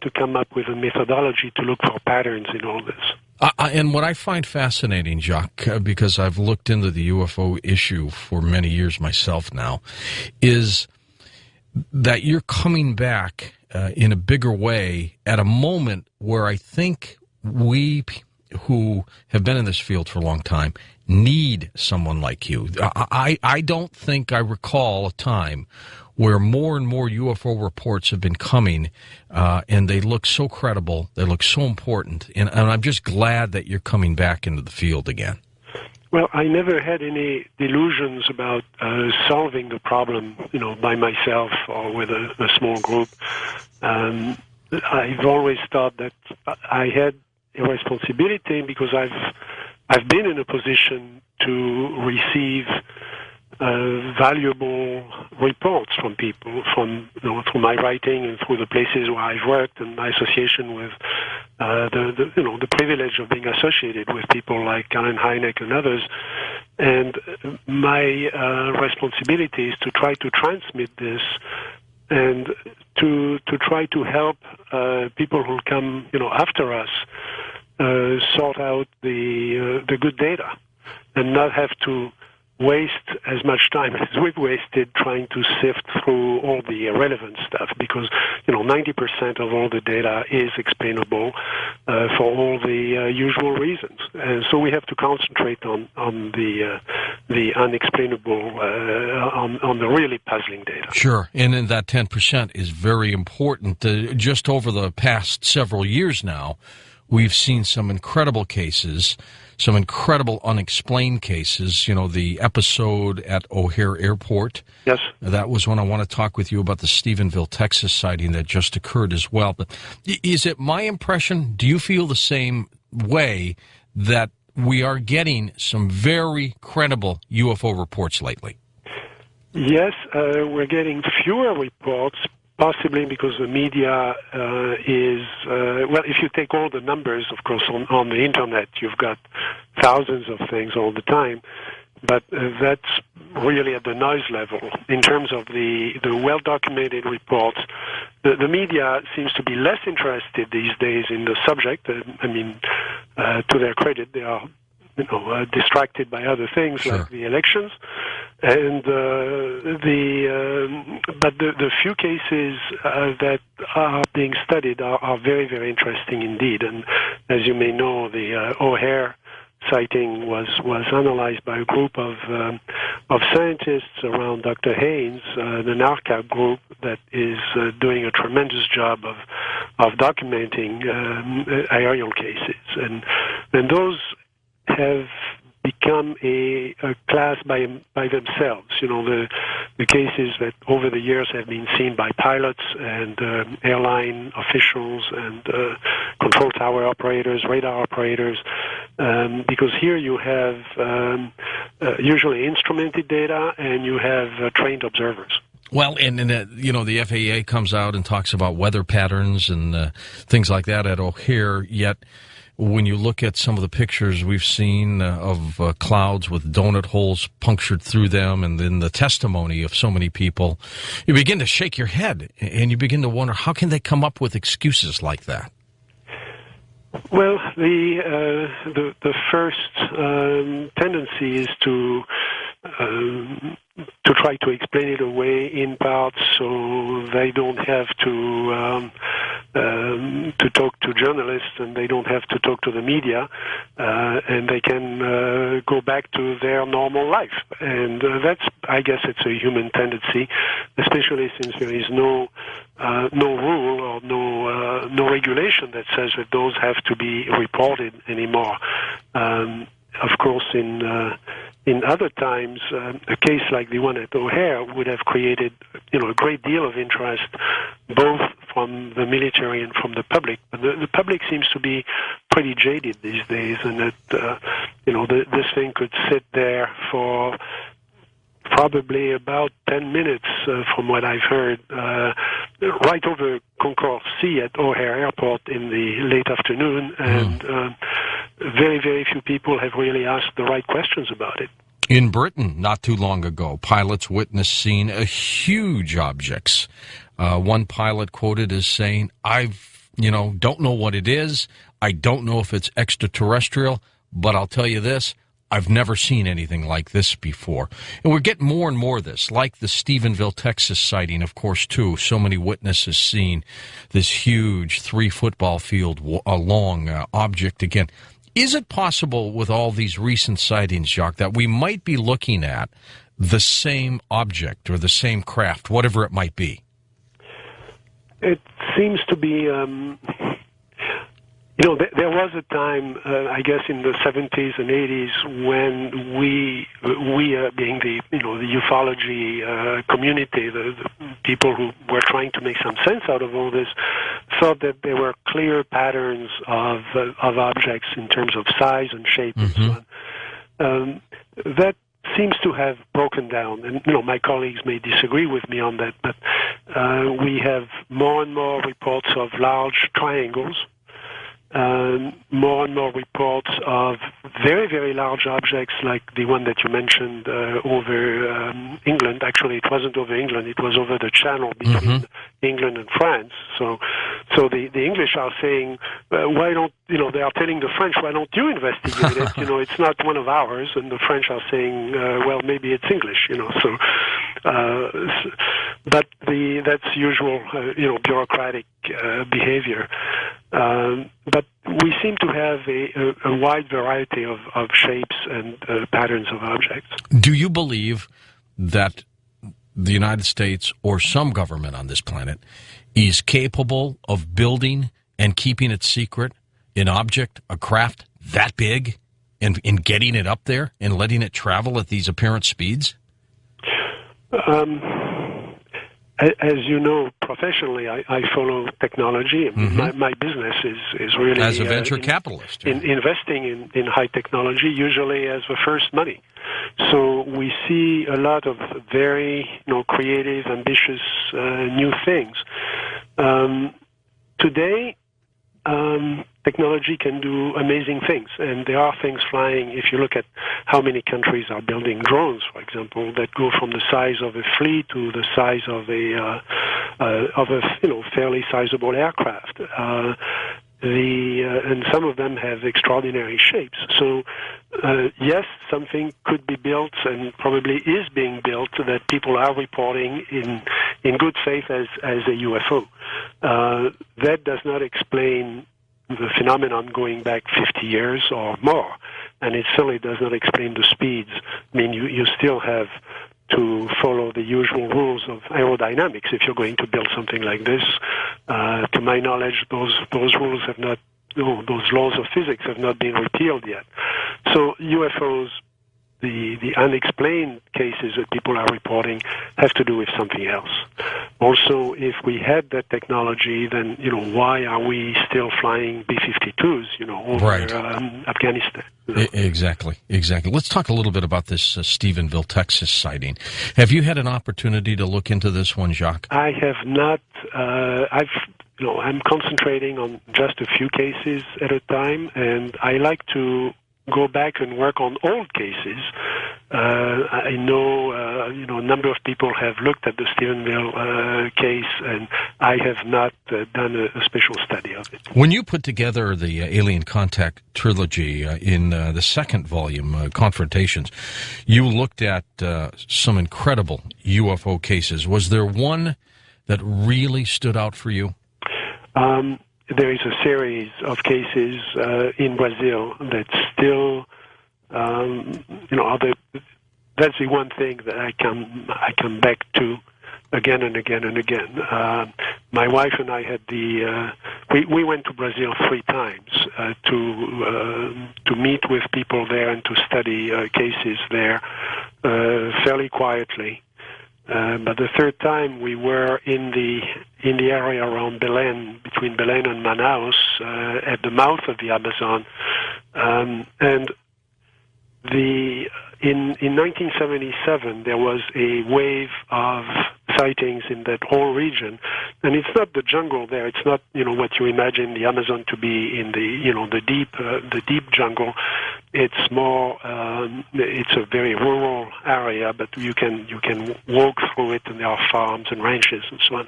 to come up with a methodology to look for patterns in all this. And what I find fascinating, Jacques, because I've looked into the UFO issue for many years myself now, is that you're coming back in a bigger way at a moment where I think we who have been in this field for a long time need someone like you. I don't think I recall a time where more and more UFO reports have been coming, and they look so credible, they look so important, and I'm just glad that you're coming back into the field again. Well, I never had any delusions about solving the problem, by myself or with a small group. I've always thought that I had a responsibility because I've been in a position to receive valuable reports from people, through my writing and through the places where I've worked and my association with the privilege of being associated with people like Alan Hynek and others. And my responsibility is to try to transmit this and to try to help people who come after us sort out the good data and not have to waste as much time as we've wasted trying to sift through all the irrelevant stuff, because 90% of all the data is explainable for all the usual reasons, and so we have to concentrate on the unexplainable, on the really puzzling data. Sure, and then that 10% is very important. Just over the past several years now, we've seen some incredible cases, some incredible unexplained cases. The episode at O'Hare Airport. Yes. That was one I want to talk with you about, the Stephenville, Texas sighting that just occurred as well. But is it my impression, do you feel the same way, that we are getting some very credible UFO reports lately? Yes, we're getting fewer reports, possibly because the media is, if you take all the numbers, of course, on the Internet, you've got thousands of things all the time, but that's really at the noise level. In terms of the well-documented reports, the media seems to be less interested these days in the subject. To their credit, they are distracted by other things, sure, like the elections, and but the few cases that are being studied are very, very interesting indeed. And as you may know, the O'Hare sighting was analyzed by a group of scientists around Dr. Haynes, the NARCA group that is doing a tremendous job of documenting aerial cases, and those have become a class by themselves. The cases that over the years have been seen by pilots and airline officials and control tower operators, radar operators, because here you have usually instrumented data and you have trained observers. Well, and the FAA comes out and talks about weather patterns and things like that at O'Hare, yet when you look at some of the pictures we've seen of clouds with donut holes punctured through them, and then the testimony of so many people, you begin to shake your head and you begin to wonder, how can they come up with excuses like that? Well, the first tendency is to try to explain it away in parts, so they don't have to talk to journalists and they don't have to talk to the media, and they can go back to their normal life. And I guess it's a human tendency, especially since there is no rule or no regulation that says that those have to be reported anymore. Of course, in other times, a case like the one at O'Hare would have created, a great deal of interest, both from the military and from the public. But the public seems to be pretty jaded these days, and that this thing could sit there for probably about 10 minutes, from what I've heard, right over Concourse C at O'Hare Airport in the late afternoon, and very, very few people have really asked the right questions about it. In Britain, not too long ago, pilots witnessed seeing huge objects. One pilot quoted as saying, I've don't know what it is. I don't know if it's extraterrestrial, but I'll tell you this. I've never seen anything like this before. And we're getting more and more of this, like the Stephenville, Texas sighting, of course, too. So many witnesses seen this huge 3 football field long object again. Is it possible with all these recent sightings, Jacques, that we might be looking at the same object or the same craft, whatever it might be? It seems to be... there was a time, I guess, in the 70s and 80s when we being the ufology community, the people who were trying to make some sense out of all this, thought that there were clear patterns of objects in terms of size and shape and so on. That seems to have broken down, and my colleagues may disagree with me on that, but we have more and more reports of large triangles. More and more reports of very, very large objects like the one that you mentioned over England. Actually, it wasn't over England. It was over the channel between England and France. So the English are saying, why don't, they are telling the French, why don't you investigate it? It's not one of ours. And the French are saying, well, maybe it's English, so. But that's usual, bureaucratic behavior. But we seem to have a wide variety of shapes and patterns of objects. Do you believe that the United States or some government on this planet is capable of building and keeping it secret an object, a craft that big, and in getting it up there and letting it travel at these apparent speeds? As you know, professionally, I follow technology. My business is really... As a venture capitalist. Investing in high technology, usually as the first money. So we see a lot of very creative, ambitious new things. Today, technology can do amazing things, and there are things flying. If you look at how many countries are building drones, for example, that go from the size of a fleet to the size of a fairly sizable aircraft. And some of them have extraordinary shapes. So, yes, something could be built and probably is being built that people are reporting in good faith as a UFO. That does not explain the phenomenon going back 50 years or more, and it certainly does not explain the speeds. I mean, you still have to follow the usual rules of aerodynamics if you're going to build something like this. To my knowledge, those rules have not, those laws of physics have not been repealed yet. So UFOs, the unexplained cases that people are reporting, have to do with something else. Also, if we had that technology, then why are we still flying B-52s over Afghanistan? Exactly. Let's talk a little bit about this Stephenville, Texas sighting. Have you had an opportunity to look into this one, Jacques? I have not. I'm concentrating on just a few cases at a time, and I like to go back and work on old cases. I know, a number of people have looked at the Stephenville case, and I have not done a special study of it. When you put together the Alien Contact trilogy in the second volume, Confrontations, you looked at some incredible UFO cases. Was there one that really stood out for you? There is a series of cases in Brazil that still, that's the one thing that I come back to again and again and again. My wife and I had we went to Brazil 3 times to meet with people there and to study cases there fairly quietly. But the third time we were in the area around Belém, between Belém and Manaus, at the mouth of the Amazon, and in 1977 there was a wave of sightings in that whole region, and it's not the jungle there. It's not what you imagine the Amazon to be in the deep jungle. It's more it's a very rural area, but you can walk through it, and there are farms and ranches and so on.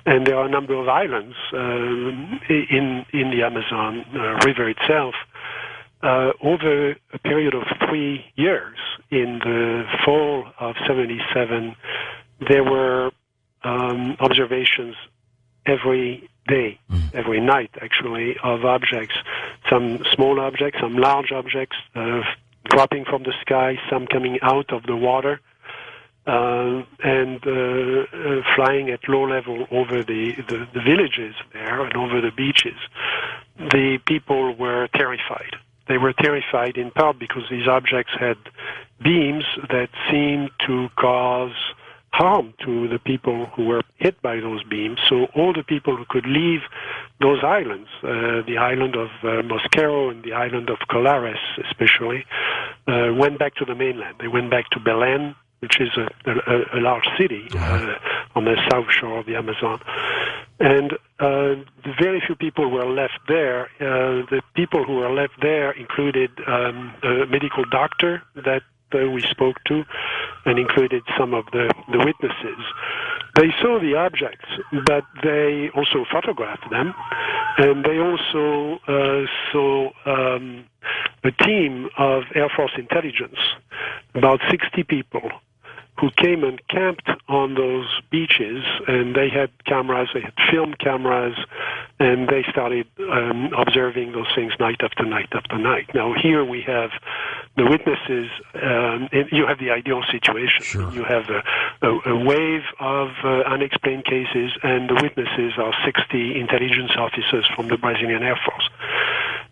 And there are a number of islands in the Amazon River itself. Over a period of 3 years, in the fall of '77, there were observations every day, every night, actually, of objects, some small objects, some large objects dropping from the sky, some coming out of the water, and flying at low level over the villages there and over the beaches. The people were terrified. They were terrified in part because these objects had beams that seemed to cause harm to the people who were hit by those beams. So all the people who could leave those islands, the island of Mosquero and the island of Colares especially, went back to the mainland. They went back to Belém, which is a large city on the south shore of the Amazon. And the very few people were left there. The people who were left there included a medical doctor that we spoke to, and included some of the witnesses. They saw the objects, but they also photographed them, and they also saw a team of Air Force intelligence, about 60 people, who came and camped on those beaches, and they had cameras, they had film cameras, and they started observing those things night after night after night. Now here we have the witnesses, and you have the ideal situation. Sure. You have a wave of unexplained cases, and the witnesses are 60 intelligence officers from the Brazilian Air Force.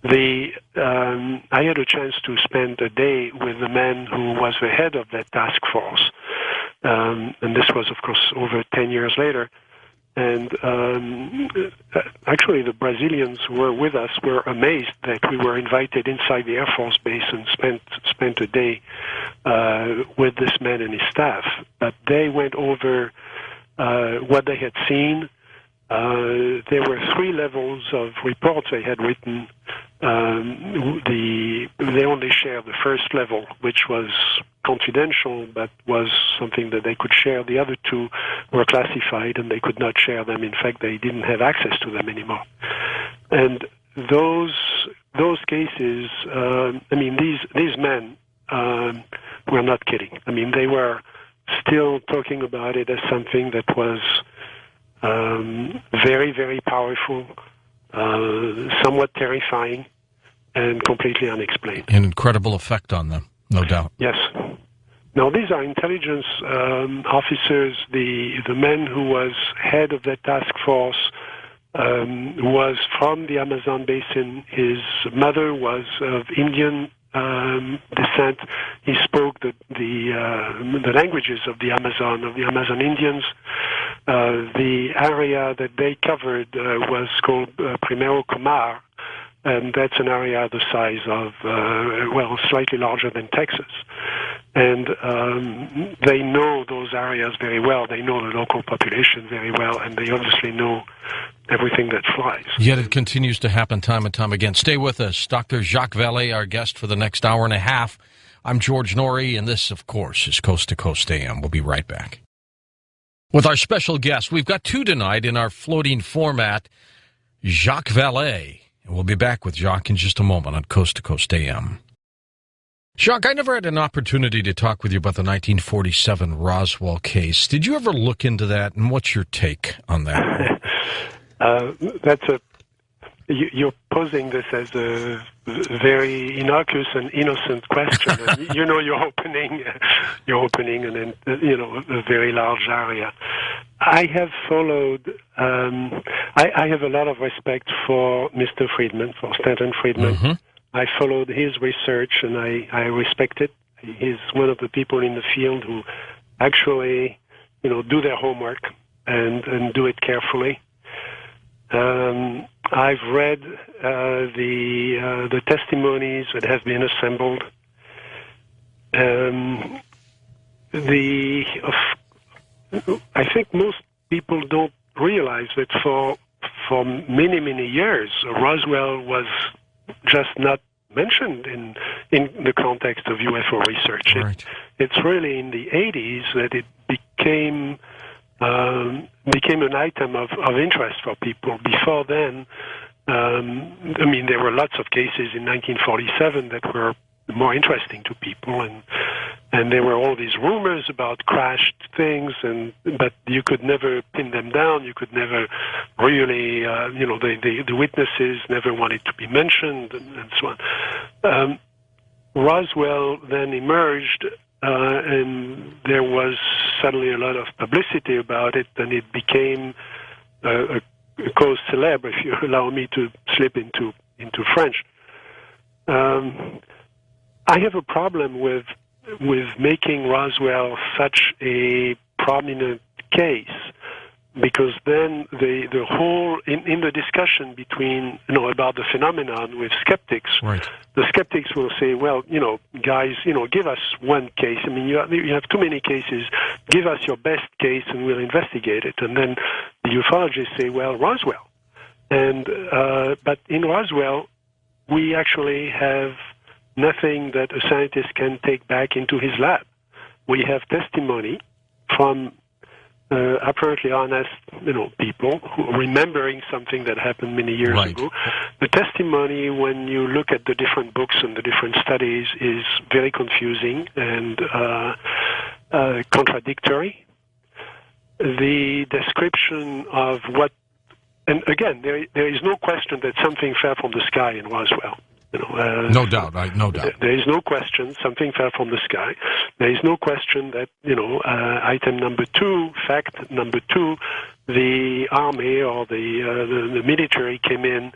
I had a chance to spend a day with the man who was the head of that task force, and this was, of course, over 10 years later. And actually, the Brazilians who were with us were amazed that we were invited inside the Air Force Base and spent a day with this man and his staff. But they went over what they had seen. There were 3 levels of reports they had written. They only shared the first level, which was confidential, but was something that they could share. The other 2 were classified, and they could not share them. In fact, they didn't have access to them anymore. And those cases, these men were not kidding. I mean, they were still talking about it as something that was very, very powerful, somewhat terrifying, and completely unexplained. An incredible effect on them, no doubt. Yes. Now, these are intelligence officers. The man who was head of that task force was from the Amazon basin. His mother was of Indian descent. He spoke the languages of the Amazon Indians. The area that they covered was called Primero Comar, and that's an area the size of, slightly larger than Texas. And they know those areas very well. They know the local population very well, and they obviously know everything that flies. Yet it continues to happen time and time again. Stay with us. Dr. Jacques Vallée, our guest for the next hour and a half. I'm George Norrie, and this, of course, is Coast to Coast AM. We'll be right back. With our special guest, we've got 2 tonight in our floating format, Jacques Vallée. And we'll be back with Jacques in just a moment on Coast to Coast AM. Jacques, I never had an opportunity to talk with you about the 1947 Roswell case. Did you ever look into that, and what's your take on that? You're posing this as a very innocuous and innocent question. And you're opening a very large area. I have followed. I have a lot of respect for Mr. Friedman, for Stanton Friedman. Mm-hmm. I followed his research, and I respect it. He's one of the people in the field who actually, do their homework and do it carefully. I've read the testimonies that have been assembled. I think most people don't realize that for many, many years, Roswell was just not mentioned in the context of UFO research. Right. It's really in the 80s that it became became an item of interest for people. Before then, I mean, there were lots of cases in 1947 that were more interesting to people, and there were all these rumors about crashed things, but you could never pin them down. You could never really, the witnesses never wanted to be mentioned, and so on. Roswell then emerged, and there was suddenly a lot of publicity about it, and it became a cause célèbre, if you allow me to slip into French. I have a problem with making Roswell such a prominent case, because then the whole in the discussion between about the phenomenon with skeptics, right. The skeptics will say, well, guys, give us one case. I mean, you have too many cases. Give us your best case, and we'll investigate it. And then the ufologists say, well, Roswell, and but in Roswell, we actually have nothing that a scientist can take back into his lab. We have testimony from apparently honest, people who are remembering something that happened many years right. ago. The testimony, when you look at the different books and the different studies, is very confusing and contradictory. The description of what, and again, there is no question that something fell from the sky in Roswell. No doubt, no doubt. There is no question something fell from the sky. There is no question that, item number 2, fact number 2, the army or the military came in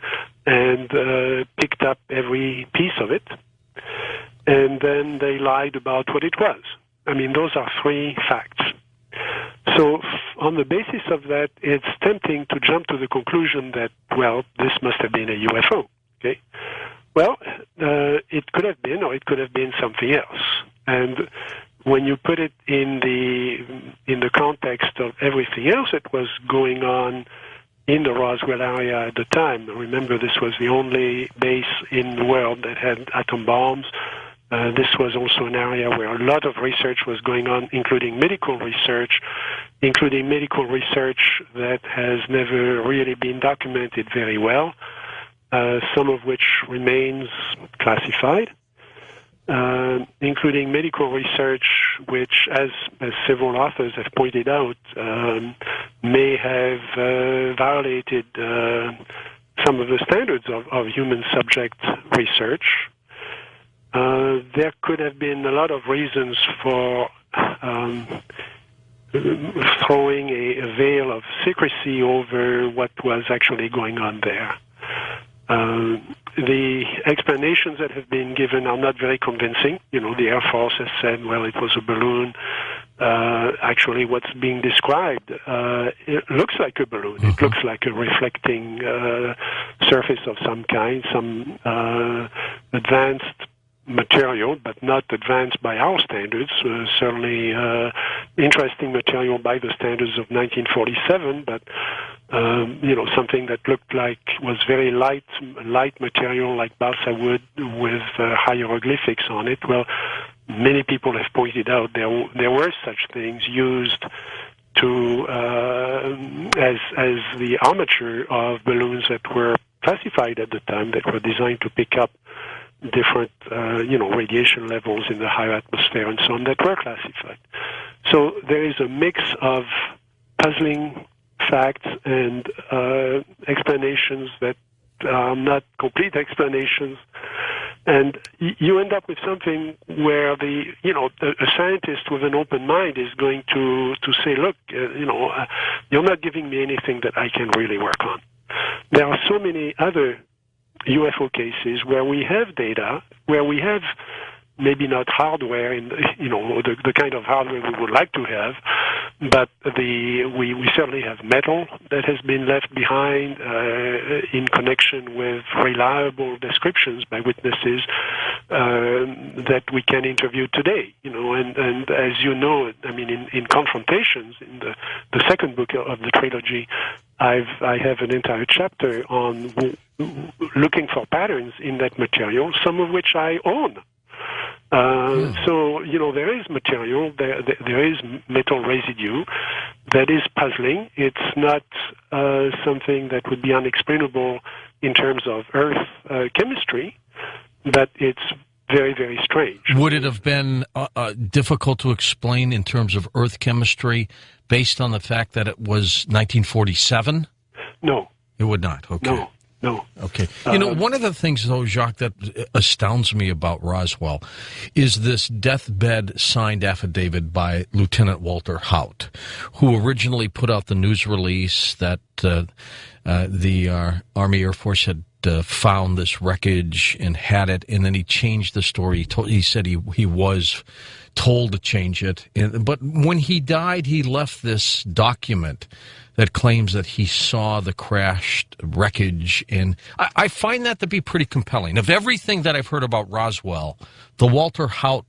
and picked up every piece of it, and then they lied about what it was. I mean, those are 3 facts. So on the basis of that, it's tempting to jump to the conclusion that, well, this must have been a UFO, okay? Well, it could have been, or it could have been something else. And when you put it in the context of everything else that was going on in the Roswell area at the time, remember this was the only base in the world that had atom bombs. This was also an area where a lot of research was going on, including medical research that has never really been documented very well. Some of which remains classified, including medical research, which, as several authors have pointed out, may have violated some of the standards of human subject research. There could have been a lot of reasons for throwing a veil of secrecy over what was actually going on there. The explanations that have been given are not very convincing. The Air Force has said, well, it was a balloon. Actually, what's being described, it looks like a balloon. Mm-hmm. It looks like a reflecting surface of some kind, some advanced material, but not advanced by our standards. Certainly interesting material by the standards of 1947, but something that looked like was very light material like balsa wood with hieroglyphics on it. Well, many people have pointed out there were such things used to as the armature of balloons that were classified at the time, that were designed to pick up different radiation levels in the higher atmosphere and so on, that were classified. So there is a mix of puzzling facts and explanations that are not complete explanations, and you end up with something where a scientist with an open mind is going to say, look, you're not giving me anything that I can really work on. There are so many other UFO cases where we have data, where we have maybe not hardware in the kind of hardware we would like to have, but we certainly have metal that has been left behind in connection with reliable descriptions by witnesses that we can interview today. And as you know, I mean, in Confrontations, in the second book of the trilogy, I have an entire chapter on looking for patterns in that material, some of which I own. So, there is material, there is metal residue that is puzzling. It's not something that would be unexplainable in terms of Earth chemistry, but it's very, very strange. Would it have been difficult to explain in terms of Earth chemistry based on the fact that it was 1947? No. It would not, okay. No. Okay. One of the things, though, Jacques, that astounds me about Roswell is this deathbed signed affidavit by Lieutenant Walter Haut, who originally put out the news release that the Army Air Force had found this wreckage and had it, and then he changed the story. He said he was told to change it. But when he died, he left this document that claims that he saw the crashed wreckage. And I find that to be pretty compelling. Of everything that I've heard about Roswell, the Walter Haut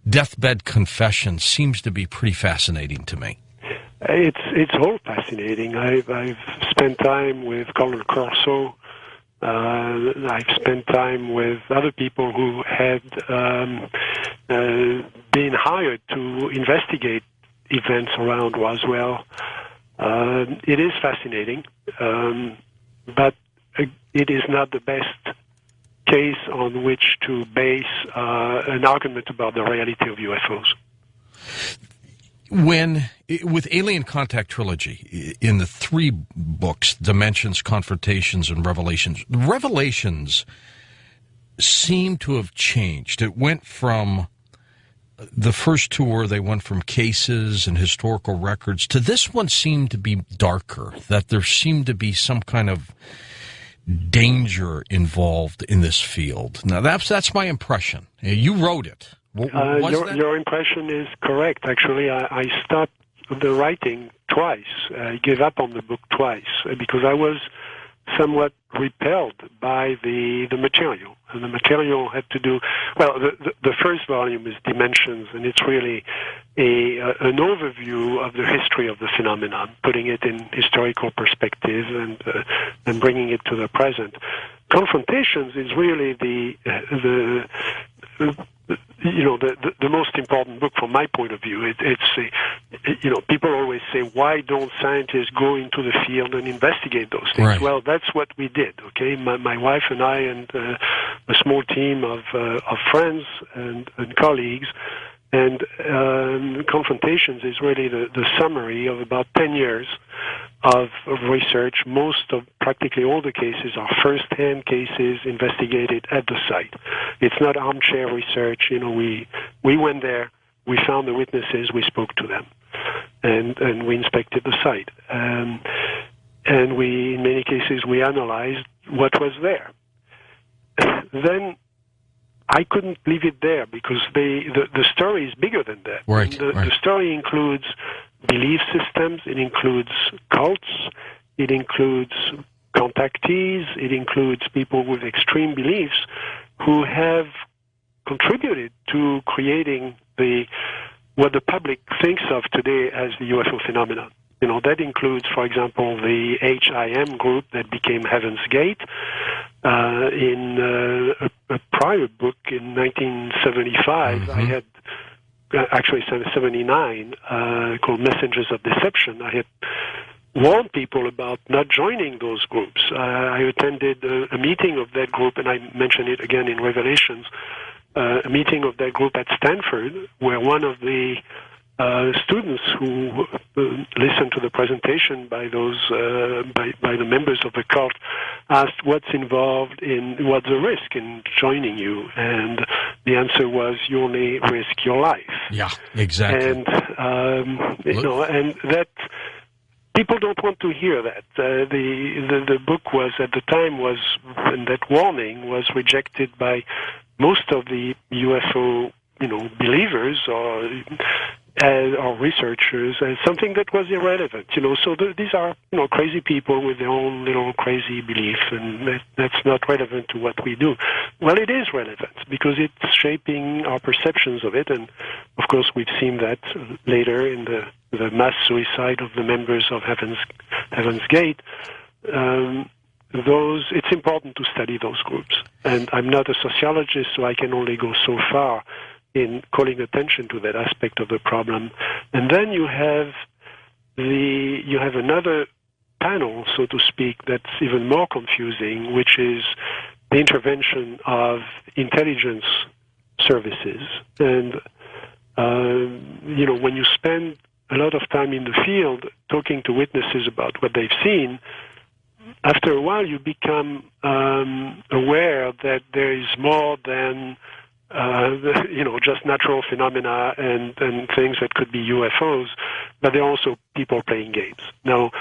deathbed confession seems to be pretty fascinating to me. It's all fascinating. I've spent time with Colonel Corso. I've spent time with other people who had been hired to investigate events around Roswell. It is fascinating, but it is not the best case on which to base an argument about the reality of UFOs. With Alien Contact Trilogy, in the 3 books, Dimensions, Confrontations, and Revelations, the Revelations seem to have changed. It went from, the first 2 they went from cases and historical records, to this one seemed to be darker, that there seemed to be some kind of danger involved in this field. Now, that's my impression. You wrote it. Your impression is correct. Actually, I stopped the writing twice. I gave up on the book twice because I was somewhat repelled by the material. And the material had to do, well, the first volume is Dimensions, and it's really an overview of the history of the phenomenon, putting it in historical perspective and bringing it to the present. Confrontations is really the most important book from my point of view. People always say, why don't scientists go into the field and investigate those things? Right. Well, that's what we did. Okay, my wife and I and a small team of friends and colleagues. And Confrontations is really the summary of about 10 years of research. Practically all the cases are first-hand cases investigated at the site. It's not armchair research. We went there, we found the witnesses, we spoke to them, and we inspected the site. And we, in many cases, we analyzed what was there. Then I couldn't leave it there because the story is bigger than that. Right, The story includes belief systems, it includes cults, it includes contactees, it includes people with extreme beliefs who have contributed to creating what the public thinks of today as the UFO phenomenon. That includes, for example, the HIM group that became Heaven's Gate. In a prior book in 1975, I had, actually 79, called Messengers of Deception. I had warned people about not joining those groups. I attended a meeting of that group, and I mention it again in Revelations, a meeting of that group at Stanford, where one of the students who listened to the presentation by those by the members of the cult asked what's the risk in joining you, and the answer was you only risk your life. Yeah, exactly. And and that people don't want to hear that. The book was at the time and that warning was rejected by most of the UFO believers or researchers as something that was irrelevant. So these are crazy people with their own little crazy belief, and that's not relevant to what we do. Well, it is relevant because it's shaping our perceptions of it, and of course we've seen that later in the mass suicide of the members of Heaven's Gate. it's important to study those groups. And I'm not a sociologist, so I can only go so far in calling attention to that aspect of the problem. And then you have another panel, so to speak, that's even more confusing, which is the intervention of intelligence services. And, when you spend a lot of time in the field talking to witnesses about what they've seen, after a while you become aware that there is more than just natural phenomena and things that could be UFOs, but there are also people playing games. Now,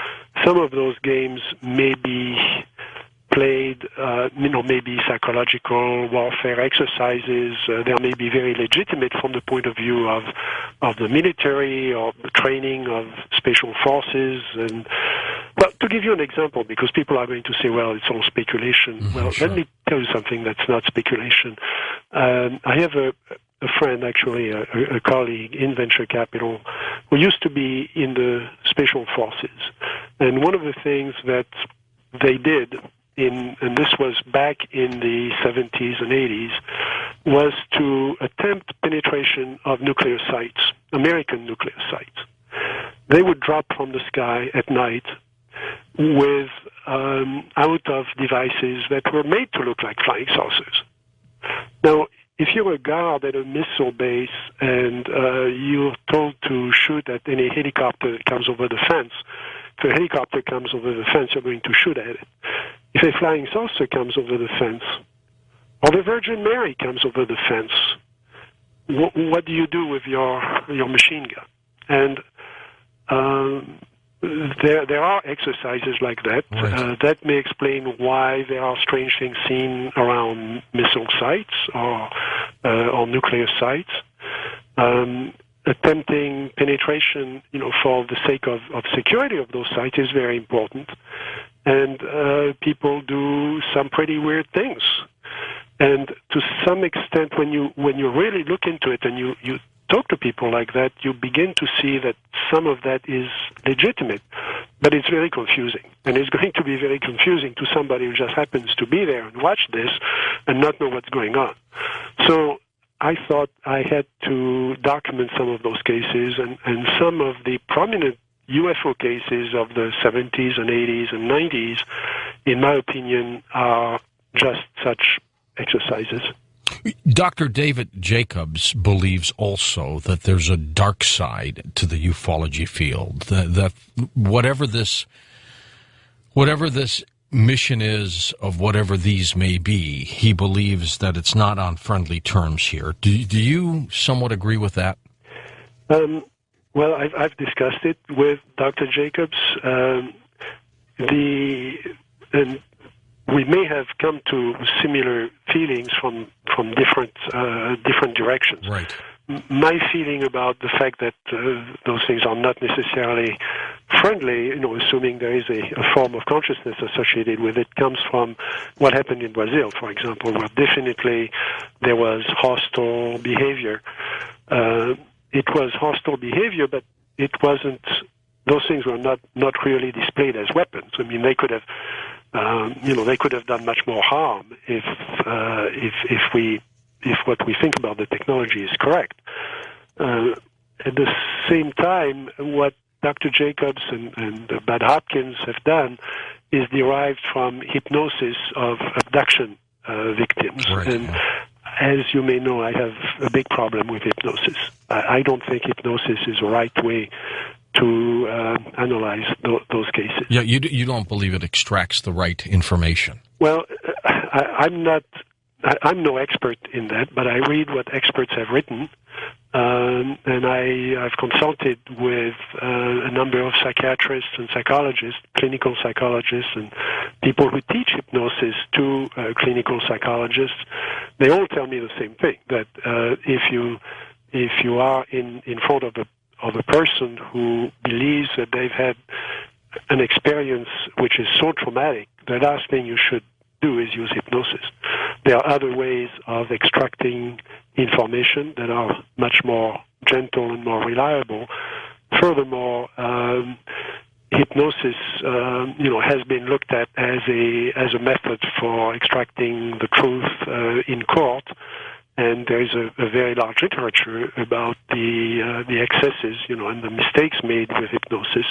some of those games may be played, maybe psychological warfare exercises. They may be very legitimate from the point of view of the military or the training of special forces. But to give you an example, because people are going to say, well, it's all speculation. Mm-hmm, well, sure. Let me tell you something that's not speculation. I have a friend, actually, a colleague in venture capital, who used to be in the special forces. And one of the things that they did, and this was back in the 70s and 80s, was to attempt penetration of nuclear sites, American nuclear sites. They would drop from the sky at night with out of devices that were made to look like flying saucers. Now, if you're a guard at a missile base and you're told to shoot at any helicopter that comes over the fence, if a helicopter comes over the fence, you're going to shoot at it. If a flying saucer comes over the fence, or the Virgin Mary comes over the fence, what do you do with your machine gun? And there are exercises like that. Right. That may explain why there are strange things seen around missile sites or nuclear sites. Attempting penetration, for the sake of security of those sites is very important. And people do some pretty weird things. And to some extent, when you really look into it and you talk to people like that, you begin to see that some of that is legitimate, but it's very confusing. And it's going to be very confusing to somebody who just happens to be there and watch this and not know what's going on. So I thought I had to document some of those cases, and some of the prominent UFO cases of the 70s and 80s and 90s, in my opinion, are just such exercises. Dr. David Jacobs believes also that there's a dark side to the ufology field, that whatever this mission is of whatever these may be, he believes that it's not on friendly terms here. Do you somewhat agree with that? Well, I've discussed it with Dr. Jacobs. We may have come to similar feelings from different directions. Right. My feeling about the fact that those things are not necessarily friendly, assuming there is a form of consciousness associated with it, comes from what happened in Brazil, for example, where definitely there was hostile behavior. It was hostile behavior, but it wasn't. Those things were not really displayed as weapons. I mean, they could have, they could have done much more harm if what we think about the technology is correct. At the same time, what Dr. Jacobs and Bud Hopkins have done is derived from hypnosis of abduction victims. Right. And as you may know, I have a big problem with hypnosis. I don't think hypnosis is the right way to analyze those cases. Yeah, you don't believe it extracts the right information. Well, I'm no expert in that, but I read what experts have written, and I've consulted with a number of psychiatrists and psychologists, clinical psychologists, and people who teach hypnosis to clinical psychologists. They all tell me the same thing, that if you are in front of a person who believes that they've had an experience which is so traumatic, the last thing you should do is use hypnosis. There are other ways of extracting information that are much more gentle and more reliable. Furthermore, hypnosis, has been looked at as a method for extracting the truth in court. And there is a very large literature about the excesses, and the mistakes made with hypnosis,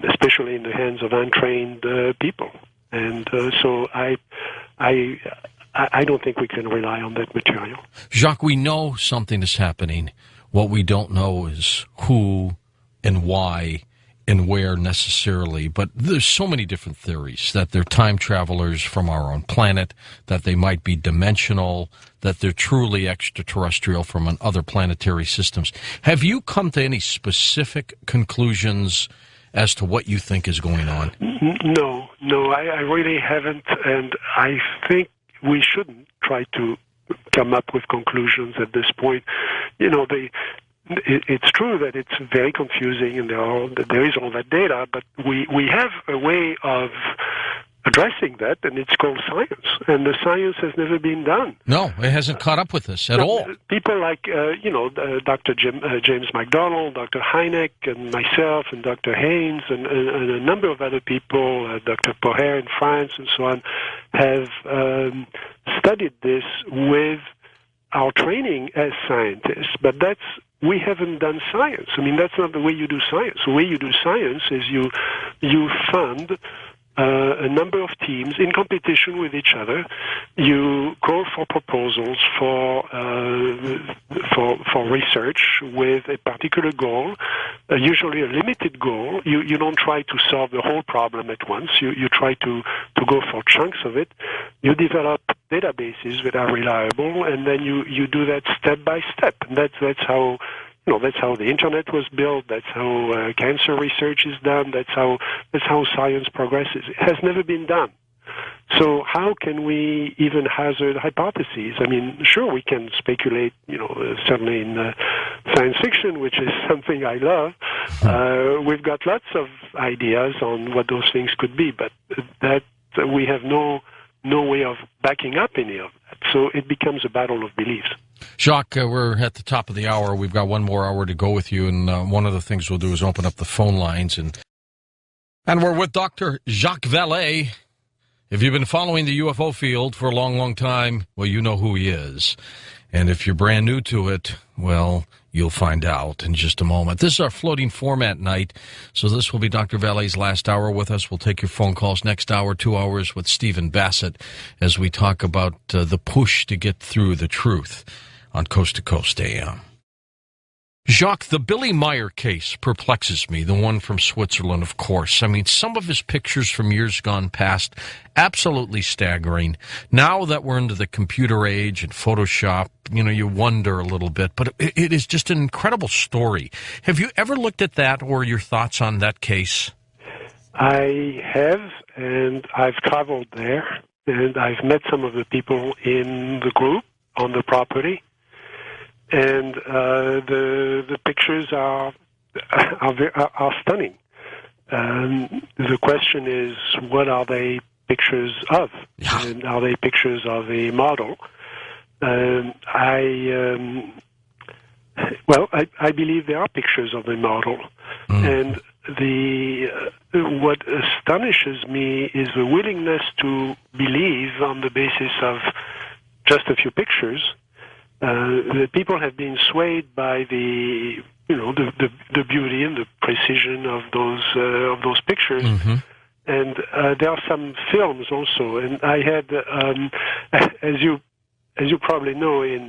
especially in the hands of untrained people. And so I don't think we can rely on that material. Jacques, we know something is happening. What we don't know is who and why and where necessarily, but there's so many different theories that they're time travelers from our own planet, that they might be dimensional, that they're truly extraterrestrial from other planetary systems. Have you come to any specific conclusions as to what you think is going on? No, I really haven't, and I think we shouldn't try to come up with conclusions at this point. It's true that it's very confusing, and there is all that data, but we have a way of addressing that, and it's called science, and the science has never been done. No, it hasn't caught up with us at all. People like, Dr. James McDonald, Dr. Hynek, and myself, and Dr. Haynes, and a number of other people, Dr. Poher in France, and so on, have studied this with our training as scientists, but we haven't done science. I mean, that's not the way you do science. The way you do science is you fund a number of teams in competition with each other. You call for proposals for research with a particular goal, usually a limited goal. You don't try to solve the whole problem at once. You try to go for chunks of it. You develop databases that are reliable, and then you do that step by step. And that's how. That's how the internet was built. That's how cancer research is done. That's how science progresses. It has never been done. So how can we even hazard hypotheses? I mean, sure, we can speculate, certainly in science fiction, which is something I love. We've got lots of ideas on what those things could be, but that we have no way of backing up any of that. So it becomes a battle of beliefs. Jacques, we're at the top of the hour. We've got one more hour to go with you, and one of the things we'll do is open up the phone lines. And we're with Dr. Jacques Vallée. If you've been following the UFO field for a long, long time, well, you know who he is. And if you're brand new to it, well, you'll find out in just a moment. This is our floating format night, so this will be Dr. Vallée's last hour with us. We'll take your phone calls next hour, 2 hours with Stephen Bassett, as we talk about the push to get through the truth on Coast to Coast AM. Jacques, the Billy Meier case perplexes me, the one from Switzerland, of course. I mean, some of his pictures from years gone past, absolutely staggering. Now that we're into the computer age and Photoshop, you wonder a little bit, but it is just an incredible story. Have you ever looked at that, or your thoughts on that case? I have, and I've traveled there, and I've met some of the people in the group on the property. And the pictures are stunning. The question is, what are they pictures of? Yeah. And are they pictures of a model? I believe there are pictures of a model. And what astonishes me is the willingness to believe on the basis of just a few pictures. The people have been swayed by the beauty and the precision of those pictures, mm-hmm. And there are some films also. And I had, as you probably know, in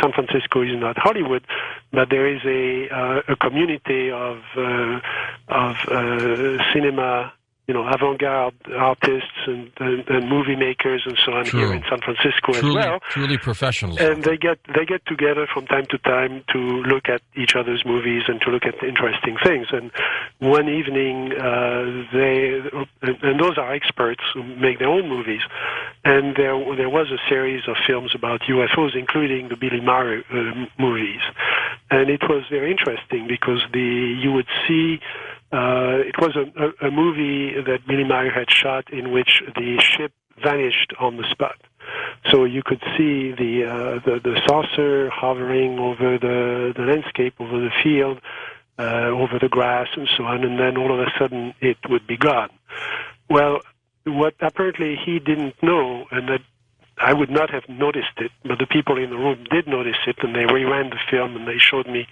San Francisco is not Hollywood, but there is a community of cinema. Avant-garde artists and movie makers and so on. True. Here in San Francisco as well. Truly professionals. And they get together from time to time to look at each other's movies and to look at interesting things. And one evening, and those are experts who make their own movies. And there was a series of films about UFOs, including the Billy Meier movies. And it was very interesting because you would see. It was a movie that Billy Meier had shot in which the ship vanished on the spot. So you could see the saucer hovering over the landscape, over the field, over the grass and so on, and then all of a sudden it would be gone. Well, what apparently he didn't know, and that I would not have noticed it, but the people in the room did notice it, and they reran the film and they showed me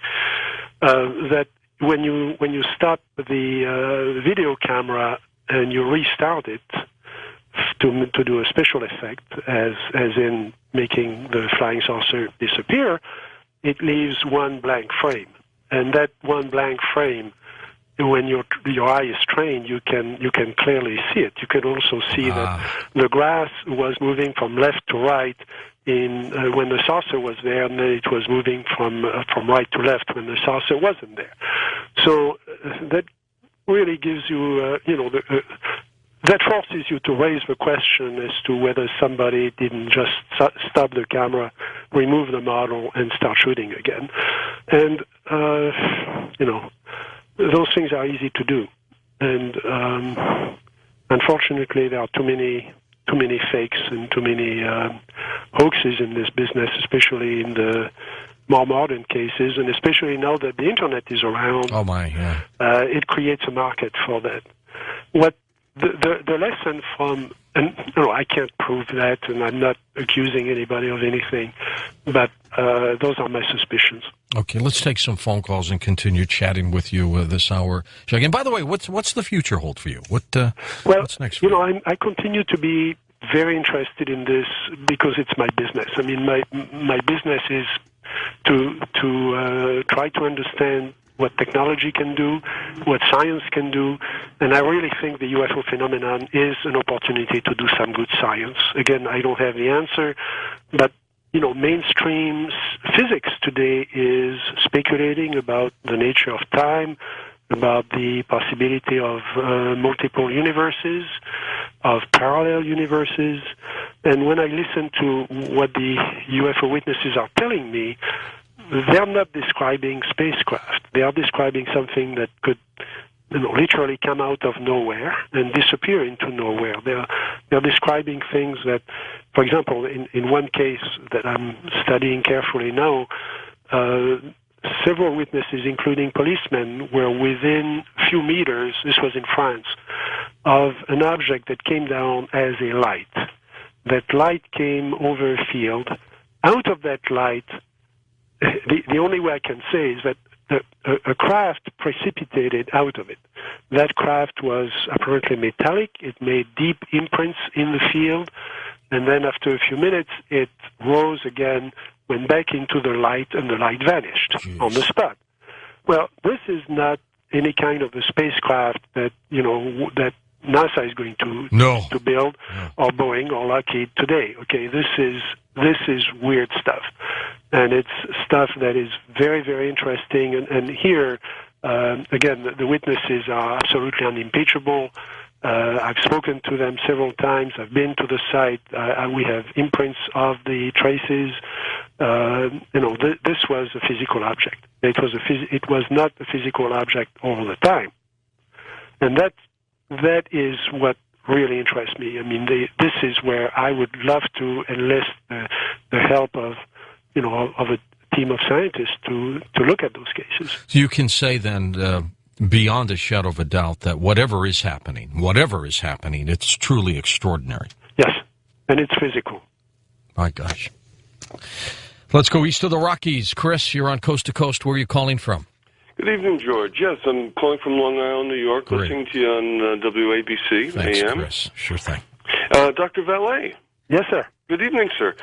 that when you stop the video camera and you restart it to do a special effect, as in making the flying saucer disappear, it leaves one blank frame, and that one blank frame, when your eye is trained, you can clearly see it. You can also see that the grass was moving from left to right when the saucer was there, and then it was moving from right to left when the saucer wasn't there. So that really gives you, that forces you to raise the question as to whether somebody didn't just stop the camera, remove the model, and start shooting again. And those things are easy to do, and unfortunately, there are too many fakes and too many hoaxes in this business, especially in the more modern cases, and especially now that the internet is around. Oh my! Yeah. It creates a market for that. What the lesson from, and I can't prove that, and I'm not accusing anybody of anything, but those are my suspicions. Okay, let's take some phone calls and continue chatting with you this hour. And by the way, what's the future hold for you? What's next? I continue to be very interested in this because it's my business. I mean, my business is to try to understand what technology can do, what science can do, and I really think the UFO phenomenon is an opportunity to do some good science. Again, I don't have the answer, but mainstream physics today is speculating about the nature of time, about the possibility of multiple universes, of parallel universes, and when I listen to what the UFO witnesses are telling me, they're not describing spacecraft. They are describing something that could literally come out of nowhere and disappear into nowhere. They're describing things that, for example, in one case that I'm studying carefully now, several witnesses, including policemen, were within a few meters, this was in France, of an object that came down as a light. That light came over a field. Out of that light, the only way I can say is that a craft precipitated out of it. That craft was apparently metallic. It made deep imprints in the field, and then after a few minutes, it rose again, went back into the light, and the light vanished on the spot. Well, this is not any kind of a spacecraft that that NASA is going to build, or Boeing or Lockheed today. Okay, this is weird stuff, and it's stuff that is very, very interesting. And here, again, the witnesses are absolutely unimpeachable. I've spoken to them several times. I've been to the site. We have imprints of the traces. This was a physical object. It was not a physical object all the time, and that is what really interests me. I mean, this is where I would love to enlist the help of a team of scientists to look at those cases. So you can say then, beyond a shadow of a doubt, that whatever is happening, it's truly extraordinary. Yes, and it's physical. My gosh. Let's go east of the Rockies. Chris, you're on Coast to Coast. Where are you calling from? Good evening, George. Yes, I'm calling from Long Island, New York, Great. listening to you on WABC Thanks, AM. Chris. Sure thing. Dr. Valet. Yes, sir. Good evening, sir.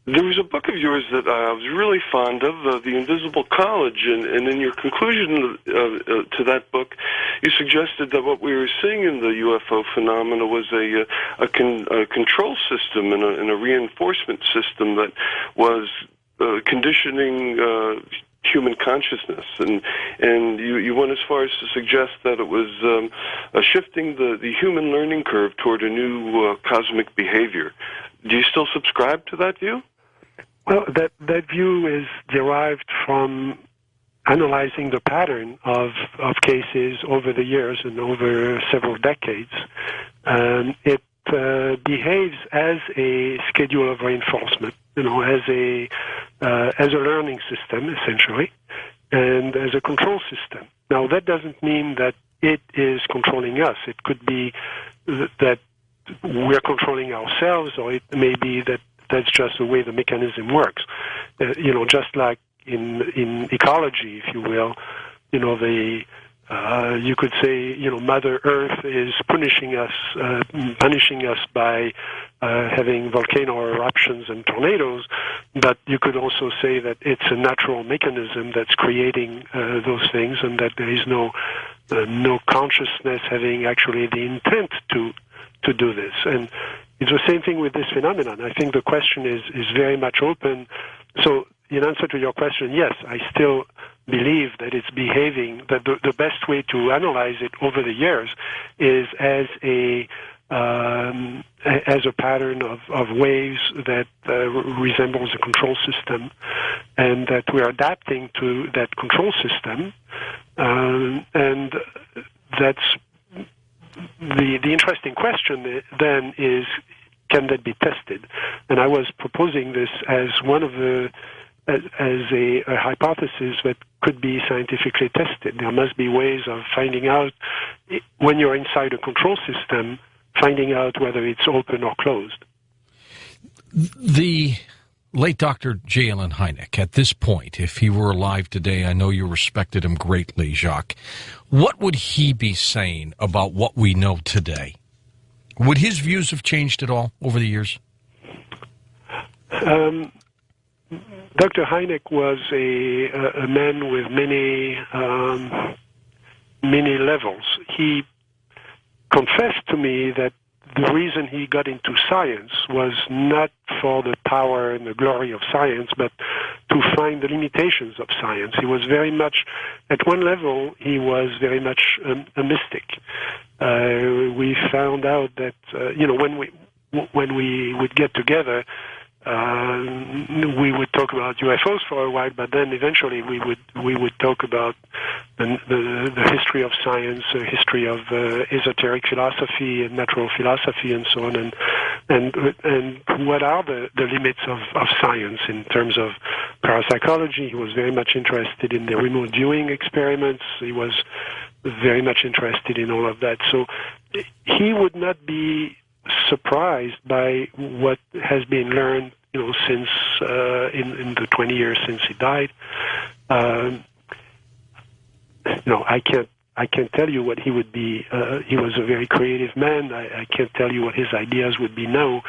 There was a book of yours that I was really fond of, The Invisible College, and in your conclusion to that book, you suggested that what we were seeing in the UFO phenomena was a control system and a reinforcement system that was conditioning human consciousness, and you went as far as to suggest that it was shifting the human learning curve toward a new cosmic behavior. Do you still subscribe to that view? Well, that view is derived from analyzing the pattern of cases over the years and over several decades. It behaves as a schedule of reinforcement, as a learning system, essentially. and as a control system. Now, that doesn't mean that it is controlling us. It could be that we're controlling ourselves, or it may be that that's just the way the mechanism works. Just like in ecology, if you will, you could say, Mother Earth is punishing us by having volcano eruptions and tornadoes, but you could also say that it's a natural mechanism that's creating those things, and that there is no consciousness having actually the intent to do this. And it's the same thing with this phenomenon. I think the question is very much open. So in answer to your question, yes, I still believe that it's behaving, that the best way to analyze it over the years is as a pattern of waves that resembles a control system, and that we're adapting to that control system, and that's the interesting question then is, can that be tested? And I was proposing this as one of the as a hypothesis that could be scientifically tested. There must be ways of finding out, when you're inside a control system, finding out whether it's open or closed. The late Dr. J. Allen Hynek, at this point, if he were alive today, I know you respected him greatly, Jacques, what would he be saying about what we know today? Would his views have changed at all over the years? Dr. Hynek was a man with many levels. He confessed to me that the reason he got into science was not for the power and the glory of science, but to find the limitations of science. He was very much, at one level, he was very much a mystic. We found out that, when we would get together, we would talk about UFOs for a while, but then eventually we would talk about the history of science, the history of esoteric philosophy and natural philosophy, and so on, and what are the limits of science in terms of parapsychology. He was very much interested in the remote viewing experiments. He was very much interested in all of that. So he would not be surprised by what has been learned, since in the 20 years since he died. I can't tell you what he would be. He was a very creative man. I can't tell you what his ideas would be now,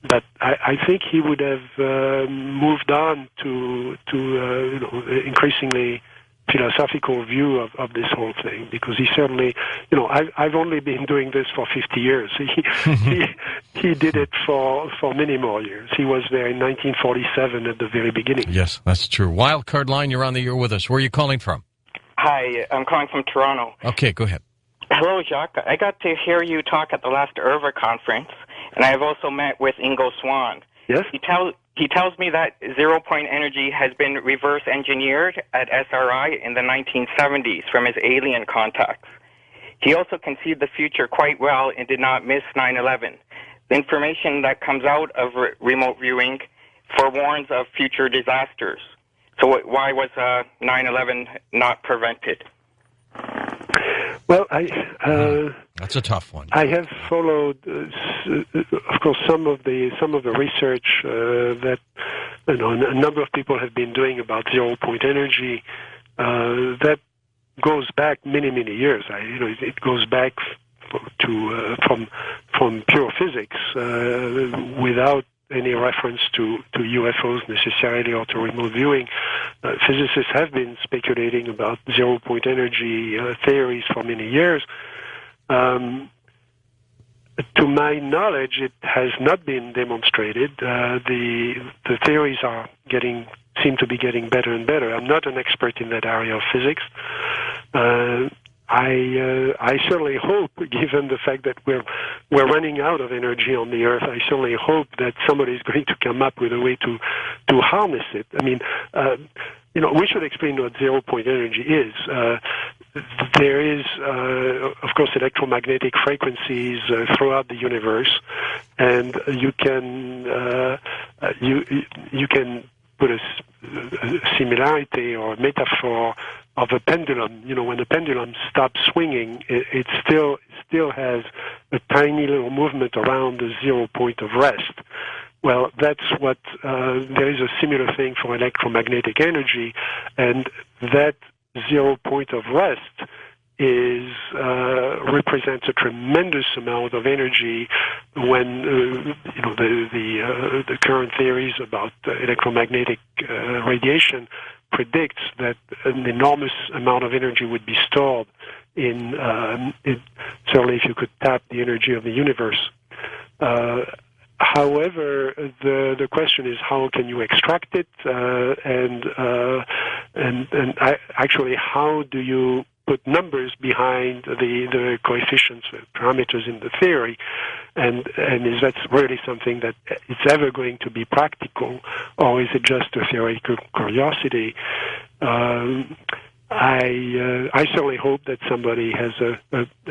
but I think he would have moved on to increasingly philosophical view of this whole thing, because he certainly, I've only been doing this for 50 years. He did it for many more years. He was there in 1947 at the very beginning. Yes, that's true. Wildcard line, you're on the air with us. Where are you calling from? Hi, I'm calling from Toronto. Okay, go ahead. Hello, Jacques. I got to hear you talk at the last IRVA conference, and I have also met with Ingo Swann. Yes? He tells me that zero-point energy has been reverse engineered at SRI in the 1970s from his alien contacts. He also can see the future quite well and did not miss 9/11. The information that comes out of remote viewing forewarns of future disasters. So why was 9/11 not prevented? Well, that's a tough one. I have followed, of course, some of the research that a number of people have been doing about zero-point energy. That goes back many years. It goes back to from pure physics, without any reference to UFOs necessarily or to remote viewing. Physicists have been speculating about zero-point energy theories for many years. To my knowledge, it has not been demonstrated. The theories seem to be getting better and better. I'm not an expert in that area of physics. I certainly hope, given the fact that we're running out of energy on the Earth, I certainly hope that somebody is going to come up with a way to harness it. I mean, we should explain what zero-point energy is. There is, of course, electromagnetic frequencies throughout the universe, and you can put a similar similarity or metaphor of a pendulum. When the pendulum stops swinging, it still has a tiny little movement around the 0 point of rest. Well, that's what there is a similar thing for electromagnetic energy, and that 0 point of rest represents a tremendous amount of energy when the current theories about electromagnetic radiation predicts that an enormous amount of energy would be stored in certainly if you could tap the energy of the universe. However, the question is how can you extract it, and actually how do you put numbers behind the coefficients, the parameters in the theory, and is that really something that it's ever going to be practical, or is it just a theoretical curiosity? I certainly hope that somebody has a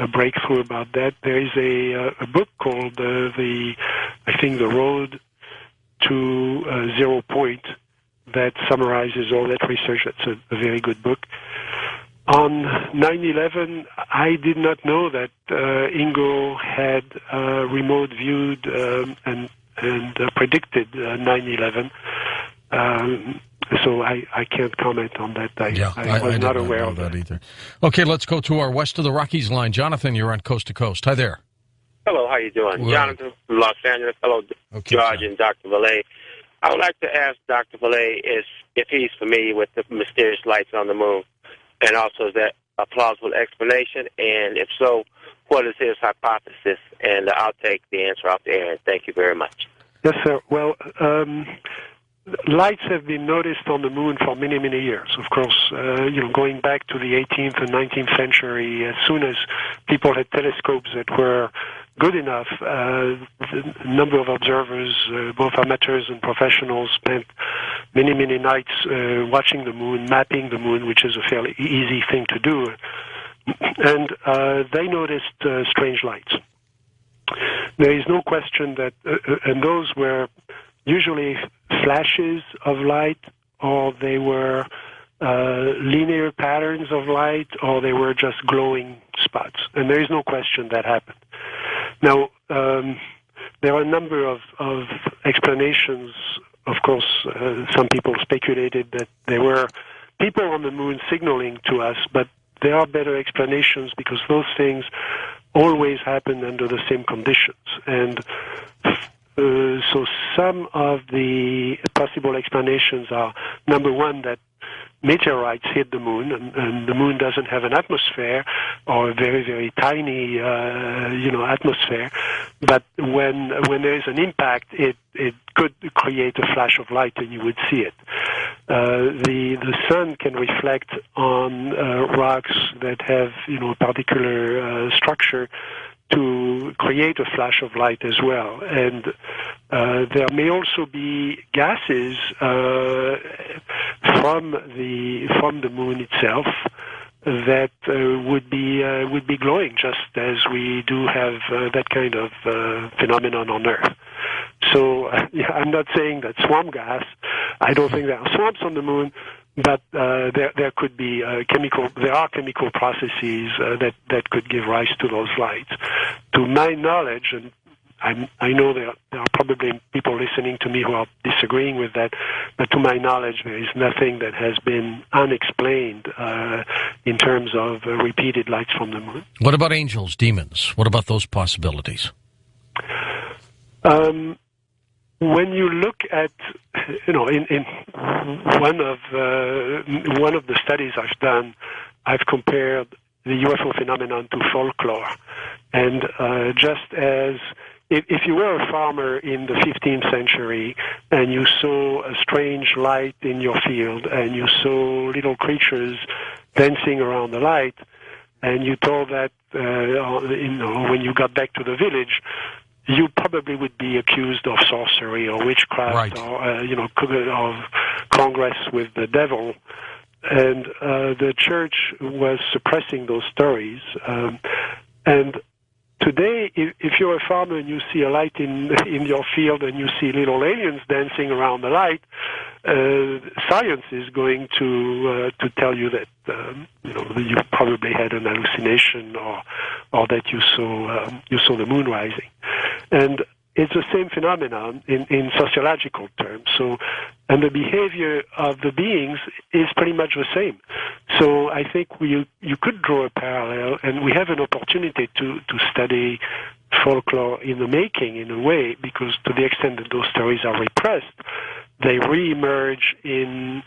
breakthrough about that. There is a book called the Road to 0 Point that summarizes all that research. That's a very good book. On 9/11, I did not know that Ingo had remote viewed and predicted 9/11. So I can't comment on that. I was not aware of that either. Okay, let's go to our West of the Rockies line. Jonathan, you're on Coast to Coast. Hi there. Hello, how you doing? Well, Jonathan from Los Angeles. Hello, George and Dr. Valet. I would like to ask Dr. Valet if he's familiar with the mysterious lights on the moon, and also is that a plausible explanation, and if so, what is his hypothesis? And I'll take the answer off the air. Thank you very much. Yes, sir. Well, lights have been noticed on the moon for many, many years. Of course, going back to the 18th and 19th century, as soon as people had telescopes that were good enough, the number of observers, both amateurs and professionals, spent many, many nights watching the moon, mapping the moon, which is a fairly easy thing to do. And they noticed strange lights. There is no question that, and those were usually flashes of light, or they were linear patterns of light, or they were just glowing spots. And there is no question that happened. Now, there are a number of explanations. Of course, some people speculated that there were people on the moon signaling to us, but there are better explanations because those things always happen under the same conditions. And so some of the possible explanations are, number one, that meteorites hit the moon, and the moon doesn't have an atmosphere, or a very, very tiny, atmosphere. But when there is an impact, it could create a flash of light, and you would see it. The sun can reflect on rocks that have, a particular structure to create a flash of light as well. And there may also be gases from the moon itself that would be glowing, just as we do have that kind of phenomenon on Earth. So I'm not saying that swamp gas. I don't think there are swamps on the moon. But there could be there are chemical processes that could give rise to those lights. To my knowledge, and I know there are probably people listening to me who are disagreeing with that, but to my knowledge, there is nothing that has been unexplained in terms of repeated lights from the moon. What about angels, demons? What about those possibilities? When you look at, in one of the studies I've done, I've compared the UFO phenomenon to folklore, and just as if you were a farmer in the 15th century and you saw a strange light in your field and you saw little creatures dancing around the light, and you told that when you got back to the village, you probably would be accused of sorcery or witchcraft, right, or of congress with the devil. And the church was suppressing those stories. And today, if you're a farmer and you see a light in your field and you see little aliens dancing around the light, science is going to tell you that you probably had an hallucination or that you saw the moon rising, and it's the same phenomenon in sociological terms. So, and the behavior of the beings is pretty much the same. So I think you could draw a parallel, and we have an opportunity to study folklore in the making, in a way, because to the extent that those stories are repressed, they re-emerge in,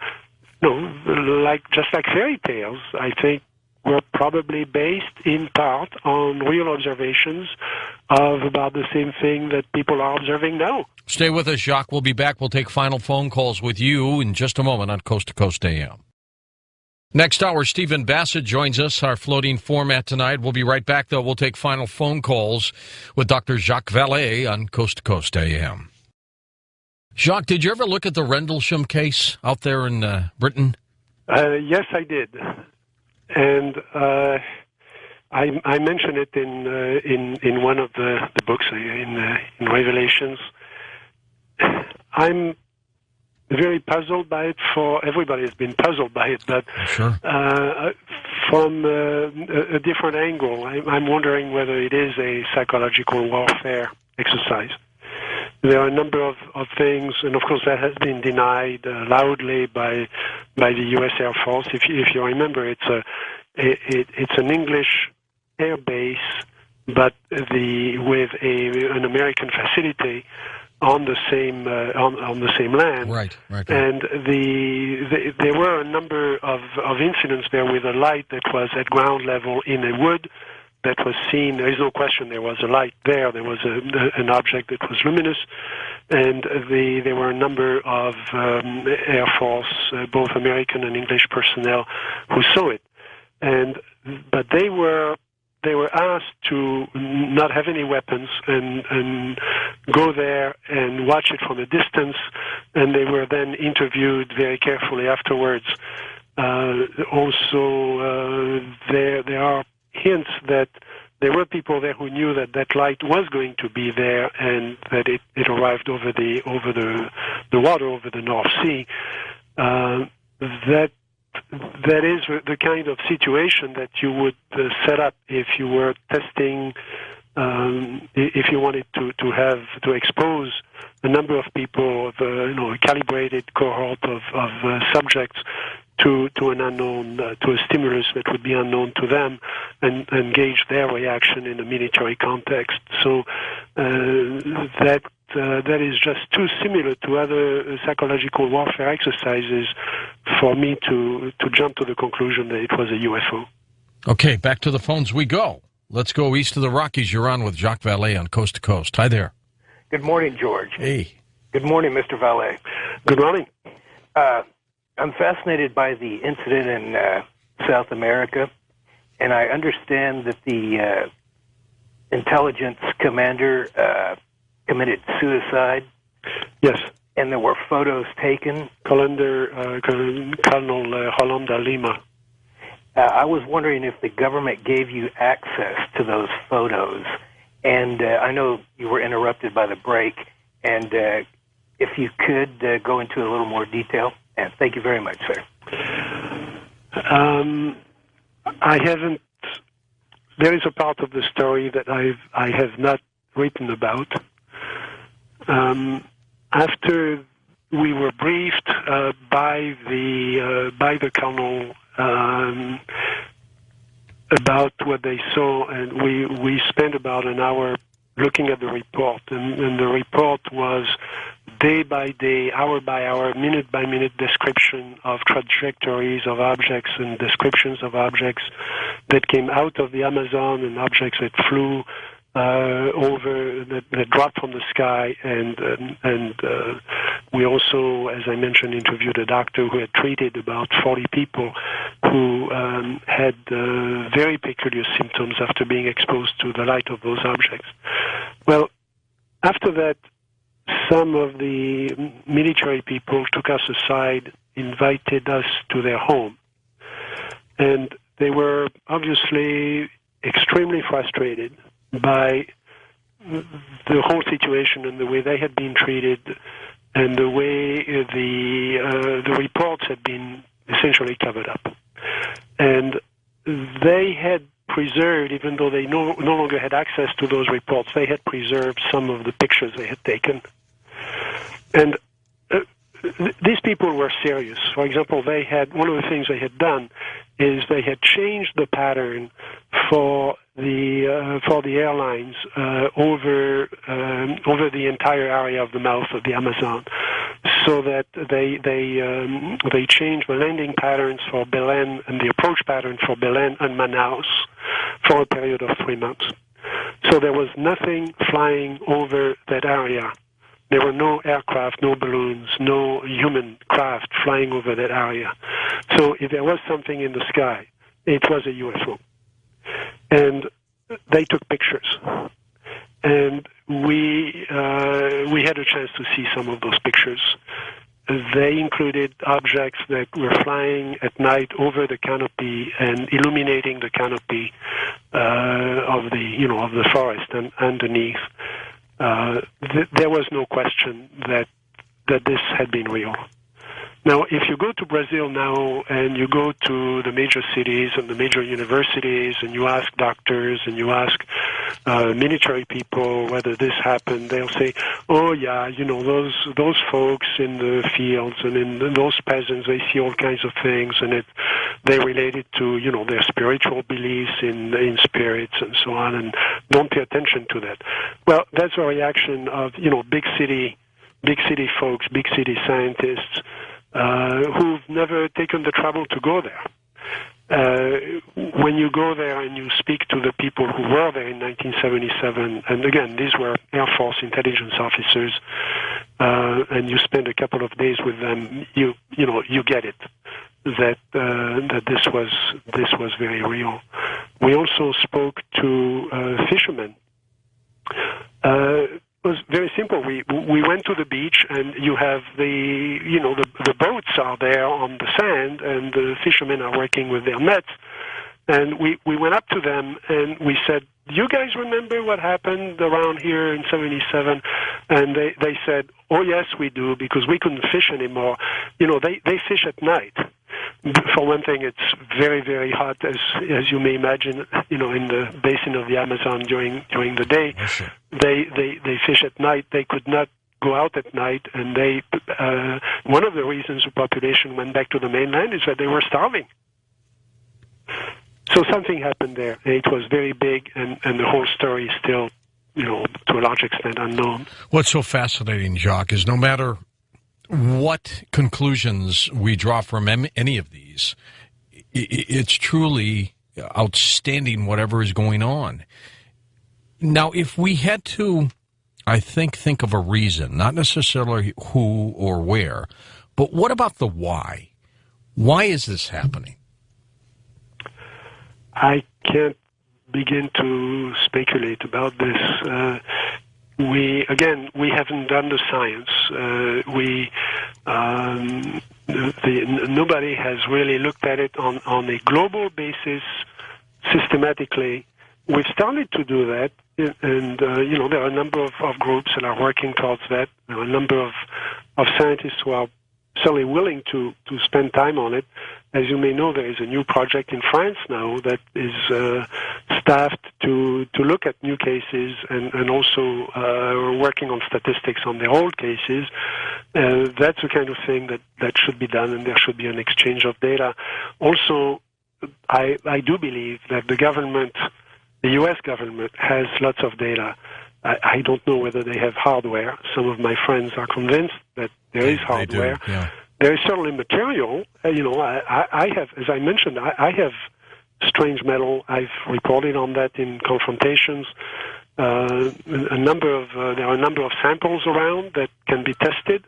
just like fairy tales. I think were probably based in part on real observations of about the same thing that people are observing now. Stay with us, Jacques. We'll be back. We'll take final phone calls with you in just a moment on Coast to Coast AM. Next hour, Stephen Bassett joins us, our floating format tonight. We'll be right back, though. We'll take final phone calls with Dr. Jacques Vallée on Coast to Coast AM. Jacques, did you ever look at the Rendlesham case out there in Britain? Yes, I did. And I mentioned it in one of the books in Revelations. I'm very puzzled by it. For everybody has been puzzled by it, but sure. From a different angle, I'm wondering whether it is a psychological warfare exercise. There are a number of things, and of course that has been denied loudly by the U.S. Air Force. If you remember, it's an English air base, but with an American facility on the same land. Right. And there were a number of incidents there with a light that was at ground level in a wood that was seen. There is no question there was a light there. There was an object that was luminous, and there were a number of Air Force, both American and English personnel, who saw it. But they were asked to not have any weapons and go there and watch it from a distance, and they were then interviewed very carefully afterwards. Also, there are hints that there were people there who knew that light was going to be there, and that it arrived over the water, over the North Sea. That is the kind of situation that you would set up if you were testing, if you wanted to expose a number of people, a calibrated cohort of subjects to an unknown, to a stimulus that would be unknown to them, and gauge their reaction in a military context. So that is just too similar to other psychological warfare exercises for me to jump to the conclusion that it was a UFO. Okay, back to the phones we go. Let's go east of the Rockies. You're on with Jacques Vallée on Coast to Coast. Hi there. Good morning, George. Hey. Good morning, Mr. Vallée. Good morning. I'm fascinated by the incident in South America, and I understand that the intelligence commander committed suicide. Yes. And there were photos taken. Colonel Rolando Lima. I was wondering if the government gave you access to those photos. And I know you were interrupted by the break, and if you could go into a little more detail. And thank you very much, sir. I haven't. There is a part of the story that I have not written about. After we were briefed by the colonel about what they saw, and we spent about an hour looking at the report, and the report was day by day, hour by hour, minute by minute description of trajectories of objects and descriptions of objects that came out of the Amazon and objects that flew over, that dropped from the sky, and we also, as I mentioned, interviewed a doctor who had treated about 40 people who had very peculiar symptoms after being exposed to the light of those objects. Well, after that, some of the military people took us aside, invited us to their home, and they were obviously extremely frustrated by the whole situation and the way they had been treated and the way the reports had been essentially covered up. And they had preserved, even though they no longer had access to those reports, they had preserved some of the pictures they had taken. And these people were serious. For example, they had, one of the things they had done is they had changed the pattern for the airlines over the entire area of the mouth of the Amazon, so that they changed the landing patterns for Belém and the approach pattern for Belém and Manaus for a period of 3 months. So there was nothing flying over that area. There were no aircraft, no balloons, no human craft flying over that area. So if there was something in the sky, it was a UFO. And they took pictures. And we had a chance to see some of those pictures. They included objects that were flying at night over the canopy and illuminating the canopy of the forest and underneath. There was no question that this had been real. Now, if you go to Brazil now and you go to the major cities and the major universities and you ask doctors and you ask military people whether this happened, they'll say, "Oh yeah, those folks in the fields and in those peasants, they see all kinds of things, and they relate it to their spiritual beliefs in spirits and so on, and don't pay attention to that." Well, that's a reaction of big city folks, big city scientists. Who've never taken the trouble to go there. When you go there and you speak to the people who were there in 1977, and again, these were Air Force intelligence officers, and you spend a couple of days with them, you get it, that this was very real. We also spoke to fishermen. It was very simple. We went to the beach, and you have the boats are there on the sand, and the fishermen are working with their nets. And we went up to them and we said, "Do you guys remember what happened around here in '77?" And they said, "Oh yes, we do, because we couldn't fish anymore." They fish at night. For one thing, it's very, very hot, as you may imagine, in the basin of the Amazon during the day. They fish at night. They could not go out at night, and one of the reasons the population went back to the mainland is that they were starving. So something happened there, and it was very big, and the whole story is still, to a large extent unknown. What's so fascinating, Jacques, is no matter what conclusions we draw from any of these, it's truly outstanding whatever is going on. Now, if we had to, I think of a reason, not necessarily who or where, but what about the why? Why is this happening? I can't begin to speculate about this. We haven't done the science. Nobody has really looked at it on a global basis systematically. We've started to do that, and there are a number of groups that are working towards that. There are a number of scientists who are certainly willing to spend time on it. As you may know, there is a new project in France now that is staffed to look at new cases and also working on statistics on the old cases. That's the kind of thing that should be done, and there should be an exchange of data. Also, I do believe that the U.S. government has lots of data. I don't know whether they have hardware. Some of my friends are convinced that there is hardware. They do, yeah. There is certainly material. I have, as I mentioned, I have strange metal. I've reported on that in confrontations. There are a number of samples around that can be tested.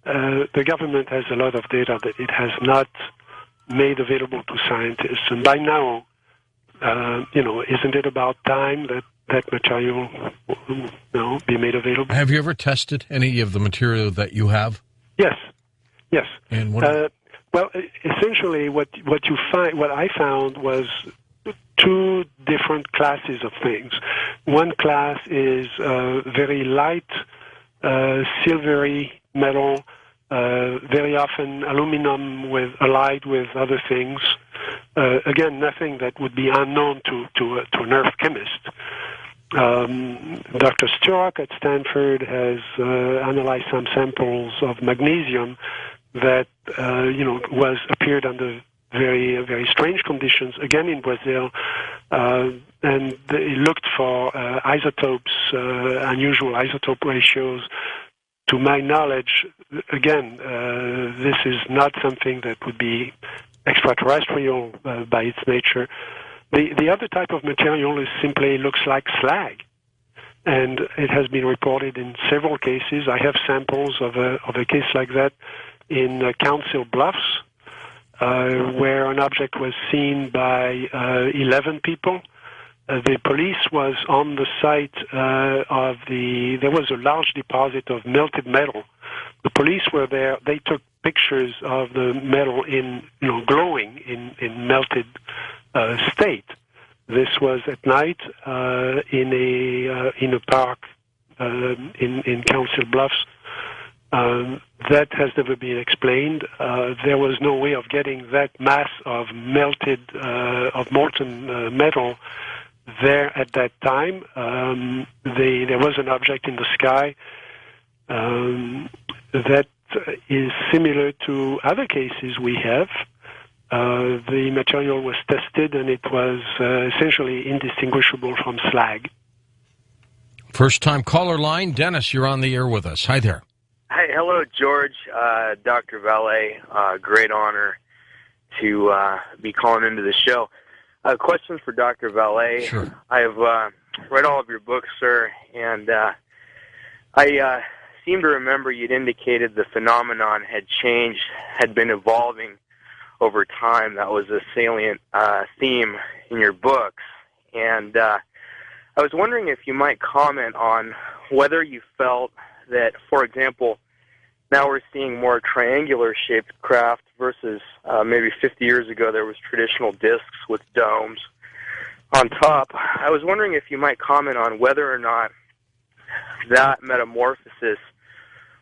The government has a lot of data that it has not made available to scientists. And by now, isn't it about time that material be made available? Have you ever tested any of the material that you have? Yes. And what? Well, essentially, what I found was two different classes of things. One class is very light, silvery metal, very often aluminum allied with other things. Again, nothing that would be unknown to an earth chemist. Dr. Sturrock at Stanford has analyzed some samples of magnesium that appeared under very, very strange conditions, again in Brazil, and they looked for isotopes, unusual isotope ratios. To my knowledge, again, this is not something that would be extraterrestrial by its nature. The other type of material is simply looks like slag, and it has been reported in several cases. I have samples of a case like that in Council Bluffs, where an object was seen by 11 people. The police was on the site there was a large deposit of melted metal. The police were there. They took pictures of the metal glowing in melted state. This was at night in a park in Council Bluffs. That has never been explained. There was no way of getting that mass of molten metal there at that time. There was an object in the sky that is similar to other cases we have. The material was tested, and it was essentially indistinguishable from slag. First-time caller line. Dennis, you're on the air with us. Hi there. Hi, hello, George, Dr. Valet. Great honor to be calling into the show. A question for Dr. Valet. Sure. I have read all of your books, sir, and I seem to remember you'd indicated the phenomenon had been evolving over time. That was a salient theme in your books. And I was wondering if you might comment on whether you felt that, for example, now we're seeing more triangular-shaped craft versus maybe 50 years ago there was traditional discs with domes on top. I was wondering if you might comment on whether or not that metamorphosis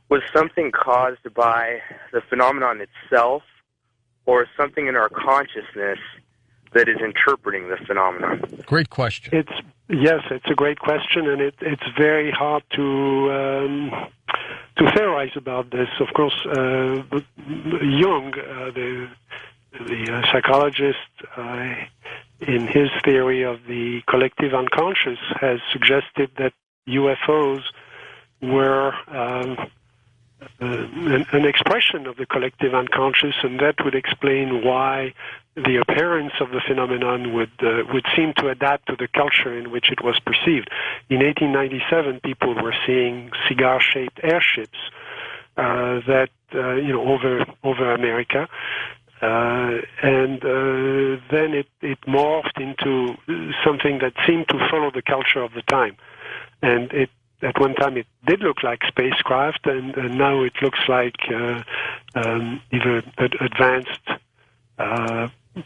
was something caused by the phenomenon itself or something in our consciousness that is interpreting the phenomenon. Great question. Yes, it's a great question, and it's very hard to theorize about this. Of course, Jung, the psychologist, in his theory of the collective unconscious, has suggested that UFOs were an expression of the collective unconscious, and that would explain why the appearance of the phenomenon would seem to adapt to the culture in which it was perceived. In 1897, people were seeing cigar-shaped airships that over America, and then it morphed into something that seemed to follow the culture of the time, and at one time it did look like spacecraft, and now it looks like either advanced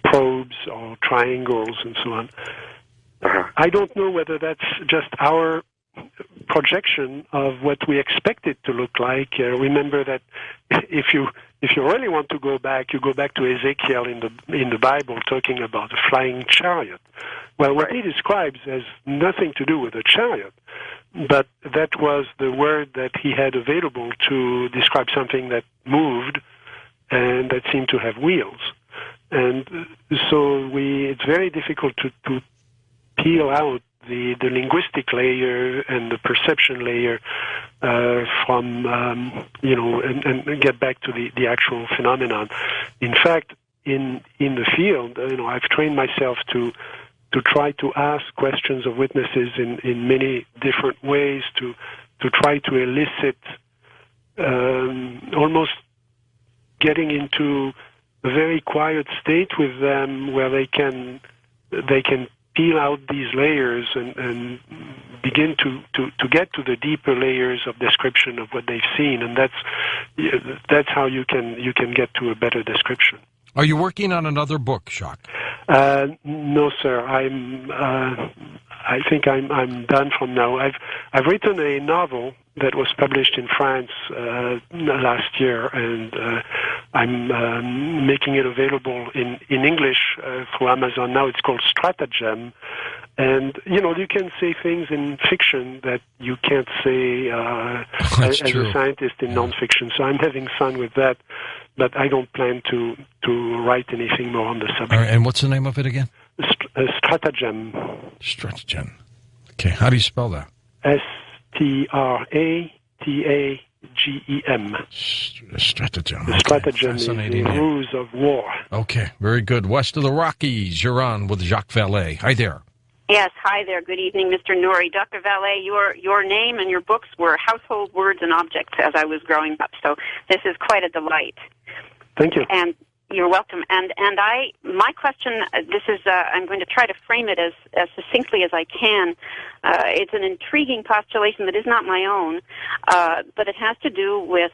probes or triangles and so on. I don't know whether that's just our projection of what we expect it to look like. Remember that if you really want to go back, you go back to Ezekiel in the Bible talking about a flying chariot. Well, what he describes has nothing to do with a chariot, but that was the word that he had available to describe something that moved and that seemed to have wheels. And so it's very difficult to peel out the linguistic layer and the perception layer from and get back to the actual phenomenon. In fact, in the field, I've trained myself to try to ask questions of witnesses in many different ways to try to elicit almost getting into a very quiet state with them where they can peel out these layers and begin to get to the deeper layers of description of what they've seen, and that's how you can get to a better description. Are you working on another book, Jacques? No, sir. I think I'm done from now. I've written a novel that was published in France last year, and I'm making it available in English through Amazon now. It's called Stratagem. And, you can say things in fiction that you can't say as a scientist in nonfiction. So I'm having fun with that, but I don't plan to write anything more on the subject. All right, and what's the name of it again? Stratagem. Stratagem. Okay, how do you spell that? Stratagem. Stratagem. The stratagem is the ruse of war. Okay, very good. West of the Rockies, you're on with Jacques Vallée. Hi there. Yes, hi there. Good evening, Mr. Nouri. Dr. Vallée, your name and your books were household words and objects as I was growing up, so this is quite a delight. Thank you. And you're welcome. And my question, this is, I'm going to try to frame it as succinctly as I can. It's an intriguing postulation that is not my own, but it has to do with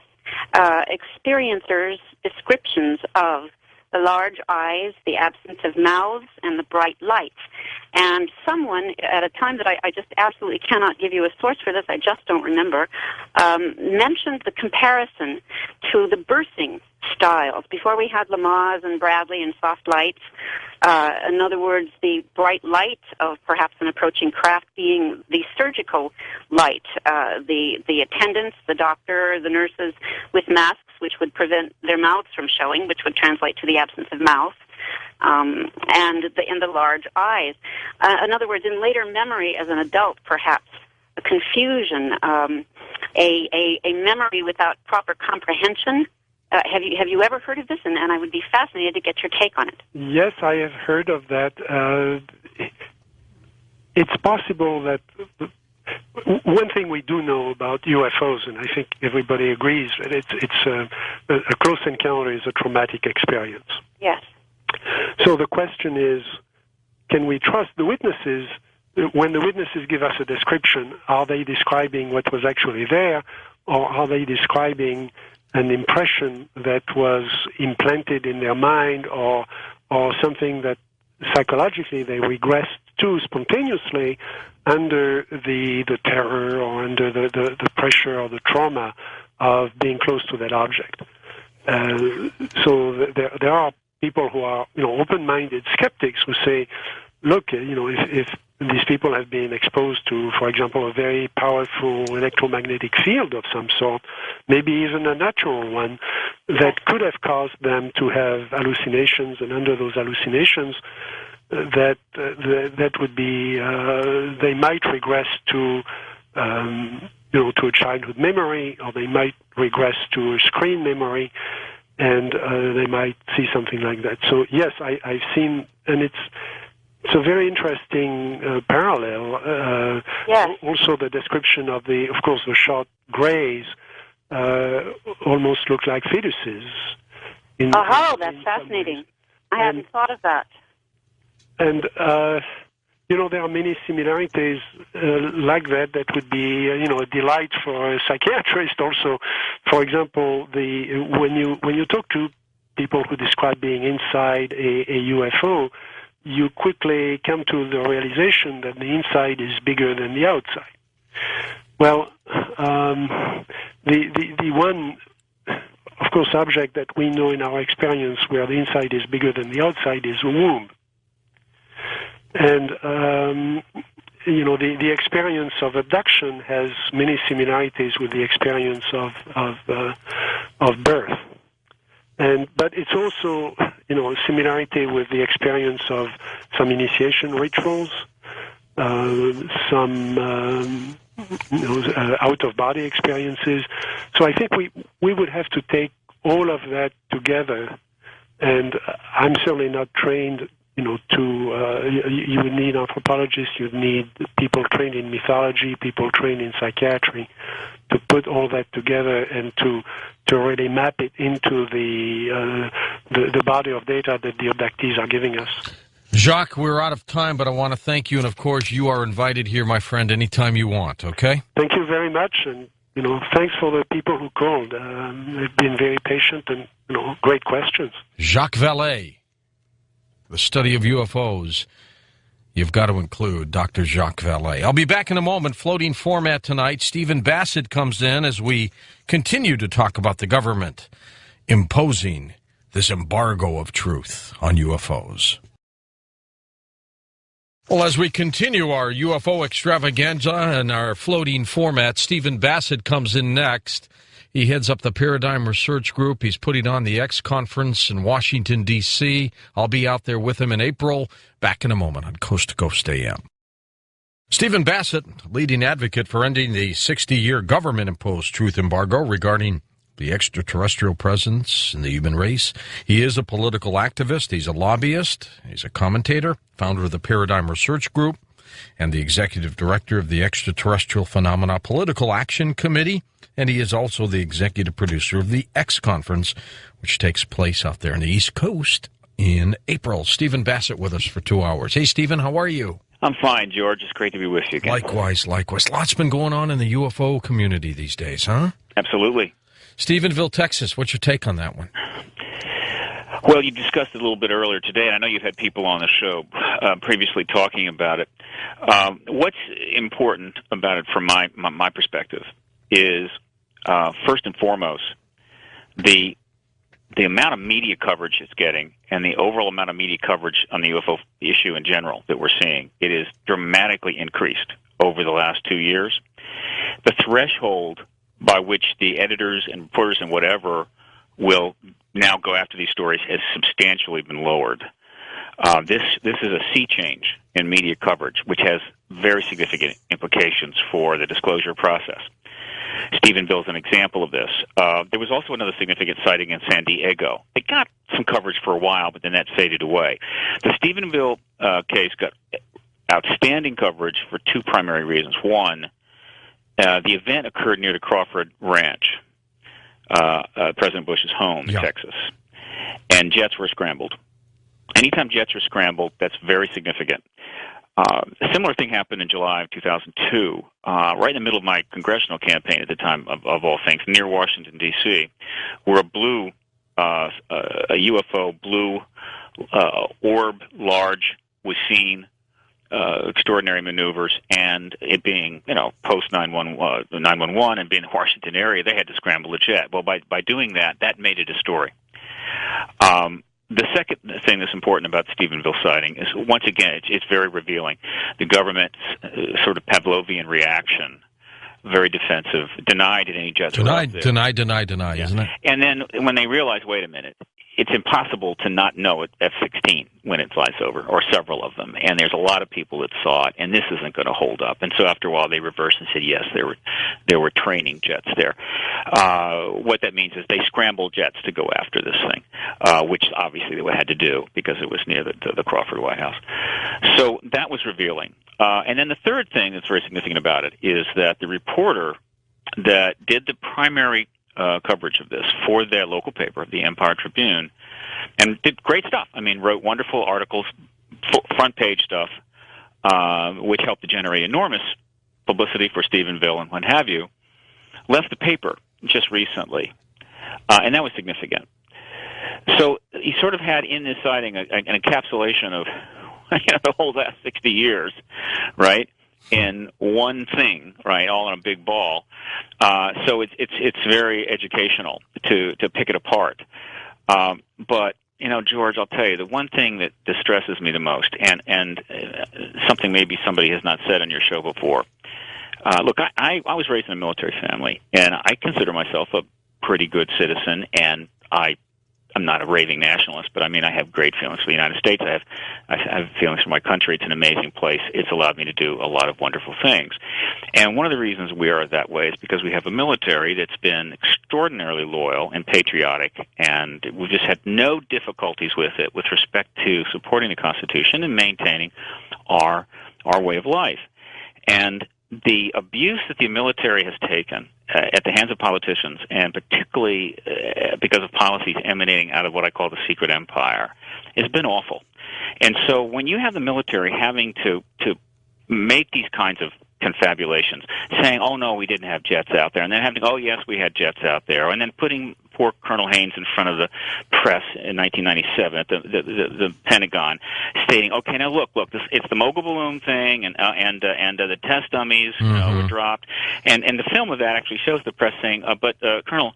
experiencers' descriptions of the large eyes, the absence of mouths, and the bright lights. And someone, at a time that I just absolutely cannot give you a source for this, I just don't remember, mentioned the comparison to the birthing styles. Before we had Lamaze and Bradley and soft lights, in other words, the bright light of perhaps an approaching craft being the surgical light, the attendants, the doctor, the nurses with masks, which would prevent their mouths from showing, which would translate to the absence of mouth, and the large eyes. In other words, in later memory as an adult, perhaps, a confusion, a memory without proper comprehension. Have you ever heard of this? And I would be fascinated to get your take on it. Yes, I have heard of that. It's possible that one thing we do know about UFOs, and I think everybody agrees, that it's a close encounter is a traumatic experience. Yes. So the question is, can we trust the witnesses? When the witnesses give us a description, are they describing what was actually there, or are they describing an impression that was implanted in their mind, or something that psychologically they regressed to spontaneously under the terror or under the pressure or the trauma of being close to that object. So there are people who are open-minded skeptics who say, look, if these people have been exposed to, for example, a very powerful electromagnetic field of some sort, maybe even a natural one, that could have caused them to have hallucinations, and under those hallucinations, that would be they might regress to to a childhood memory, or they might regress to a screen memory, and they might see something like that. So yes, I've seen, and it's a very interesting parallel. Yes. Also, the description of the short grays almost look like fetuses. That's fascinating. I hadn't thought of that. And there are many similarities like that would be a delight for a psychiatrist. Also, for example, when you talk to people who describe being inside a UFO, you quickly come to the realization that the inside is bigger than the outside. Well, the one, of course, object that we know in our experience where the inside is bigger than the outside is a womb. And, the experience of abduction has many similarities with the experience of birth. But it's also, a similarity with the experience of some initiation rituals, some out-of-body experiences. So I think we would have to take all of that together, and I'm certainly not trained, you would need anthropologists, you'd need people trained in mythology, people trained in psychiatry, to put all that together and to really map it into the body of data that the abductees are giving us. Jacques, we're out of time, but I want to thank you, and of course, you are invited here, my friend, anytime you want, okay? Thank you very much, and, thanks for the people who called. They've been very patient and, great questions. Jacques Vallée, the study of UFOs. you've got to include Dr. Jacques Vallée. I'll be back in a moment. Floating format tonight. Stephen Bassett comes in as we continue to talk about the government imposing this embargo of truth on UFOs. Well, as we continue our UFO extravaganza and our floating format, Stephen Bassett comes in next. He heads up the Paradigm Research Group. He's putting on the X Conference in Washington, D.C. I'll be out there with him in April. Back in a moment on Coast to Coast AM. Stephen Bassett, leading advocate for ending the 60-year government-imposed truth embargo regarding the extraterrestrial presence in the human race. He is a political activist. He's a lobbyist. He's a commentator, founder of the Paradigm Research Group, and the executive director of the Extraterrestrial Phenomena Political Action Committee. And he is also the executive producer of the X Conference, which takes place out there on the East Coast in April. Stephen Bassett with us for 2 hours. Hey, Stephen, how are you? I'm fine, George. It's great to be with you again. Likewise. Lots been going on in the UFO community these days, huh? Absolutely. Stephenville, Texas, what's your take on that one? Well, you discussed it a little bit earlier today, and I know you've had people on the show previously talking about it. What's important about it from my perspective is, first and foremost, the amount of media coverage it's getting and the overall amount of media coverage on the UFO issue in general that we're seeing, it is dramatically increased over the last 2 years. The threshold by which the editors and reporters and whatever will now go after these stories has substantially been lowered. This is a sea change in media coverage, which has very significant implications for the disclosure process. Stephenville is an example of this. There was also another significant sighting in San Diego. It got some coverage for a while, but then that faded away. The Stephenville case got outstanding coverage for two primary reasons. One, the event occurred near the Crawford Ranch, President Bush's home in Texas, and jets were scrambled. Anytime jets are scrambled, that's very significant. A similar thing happened in July of 2002, right in the middle of my congressional campaign at the time, of all things, near Washington, D.C., where a UFO blue orb, large, was seen, extraordinary maneuvers, and it being, post 911 and being in the Washington area, they had to scramble the jet. Well, by doing that made it a story. The second thing that's important about the Stephenville sighting is, once again, it's very revealing. The government's sort of Pavlovian reaction, very defensive, denied that any jets were up there. Deny, isn't it? And then when they realized, wait a minute, it's impossible to not know F-16 when it flies over, or several of them. And there's a lot of people that saw it, and this isn't going to hold up. And so after a while, they reversed and said, yes, there were training jets there. What that means is they scrambled jets to go after this thing, which obviously they had to do because it was near the Crawford White House. So that was revealing. And then the third thing that's very significant about it is that the reporter that did the primary coverage of this for their local paper, the Empire Tribune, and did great stuff. I mean, wrote wonderful articles, front page stuff, which helped to generate enormous publicity for Stephenville and what have you, left the paper just recently, and that was significant. So he sort of had in this sighting an encapsulation of the whole last 60 years, right? In one thing, right, all in a big ball. So it's very educational to pick it apart. But George, I'll tell you, the one thing that distresses me the most, and something maybe somebody has not said on your show before. Look, I was raised in a military family, and I consider myself a pretty good citizen, and I'm not a raving nationalist, but I mean, I have great feelings for the United States. I have feelings for my country. It's an amazing place. It's allowed me to do a lot of wonderful things. And one of the reasons we are that way is because we have a military that's been extraordinarily loyal and patriotic, and we've just had no difficulties with it with respect to supporting the Constitution and maintaining our way of life. And the abuse that the military has taken at the hands of politicians, and particularly because of policies emanating out of what I call the secret empire, has been awful. And so when you have the military having to make these kinds of confabulations, saying, oh, no, we didn't have jets out there, and then having, oh, yes, we had jets out there, and then putting poor Colonel Haynes in front of the press in 1997 at the Pentagon, stating, "Okay, now look, it's the mogul balloon thing, and the test dummies were dropped." And the film of that actually shows the press saying, "But Colonel,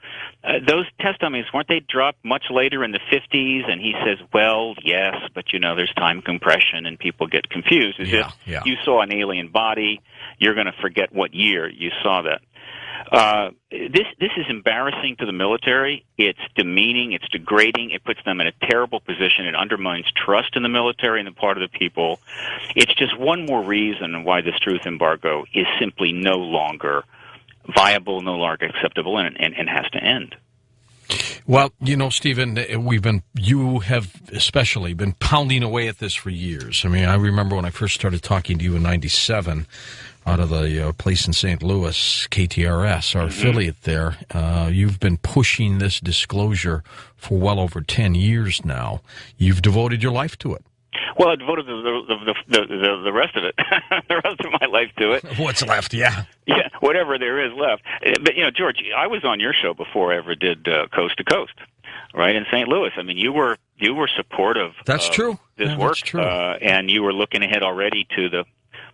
those test dummies, weren't they dropped much later in the 50s?" And he says, "Well, yes, but there's time compression, and people get confused. As if you saw an alien body, you're going to forget what year you saw that." This is embarrassing to the military. It's demeaning. It's degrading. It puts them in a terrible position. It undermines trust in the military and the part of the people. It's just one more reason why this truth embargo is simply no longer viable, no longer acceptable, and has to end. Well, Stephen, you have especially been pounding away at this for years. I mean, I remember when I first started talking to you in '97 out of the place in St. Louis, KTRS, our affiliate there. You've been pushing this disclosure for well over 10 years now. You've devoted your life to it. Well, I devoted the rest of it, the rest of my life to it. What's left? Yeah, whatever there is left. But George, I was on your show before I ever did Coast to Coast, right in St. Louis. I mean, you were supportive. That's true. This work, that's true. And you were looking ahead already to the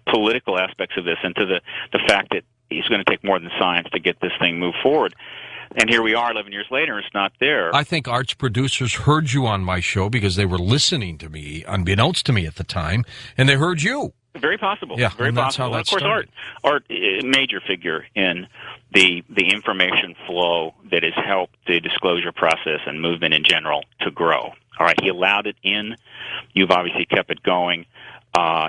political aspects of this, and to the fact that it's going to take more than science to get this thing moved forward. And here we are 11 years later, it's not there. I think Art's producers heard you on my show because they were listening to me, unbeknownst to me at the time, and they heard you. Very possible. Yeah, very possible. How that of course, started. Art, a major figure in the information flow that has helped the disclosure process and movement in general to grow. All right, he allowed it in. You've obviously kept it going.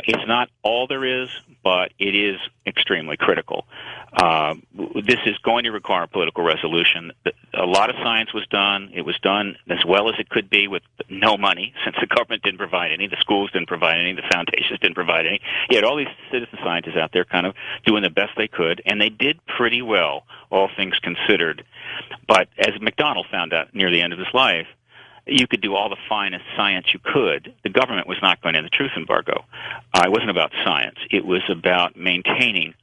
It's not all there is, but it is extremely critical. This is going to require a political resolution. A lot of science was done. It was done as well as it could be with no money, since the government didn't provide any, the schools didn't provide any, the foundations didn't provide any. You had all these citizen scientists out there kind of doing the best they could, and they did pretty well, all things considered. But as McDonald found out near the end of his life, you could do all the finest science you could. The government was not going to end the truth embargo. It wasn't about science. It was about maintaining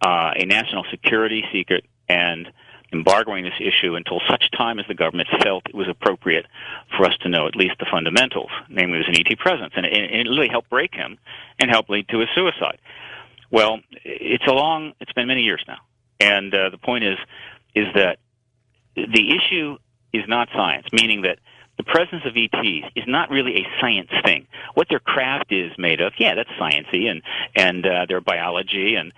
a national security secret and embargoing this issue until such time as the government felt it was appropriate for us to know at least the fundamentals, namely there's an ET presence. And it really helped break him and helped lead to his suicide. Well, it's been many years now. And the point is that the issue is not science, meaning that the presence of ETs is not really a science thing. What their craft is made of, that's sciencey, and their biology and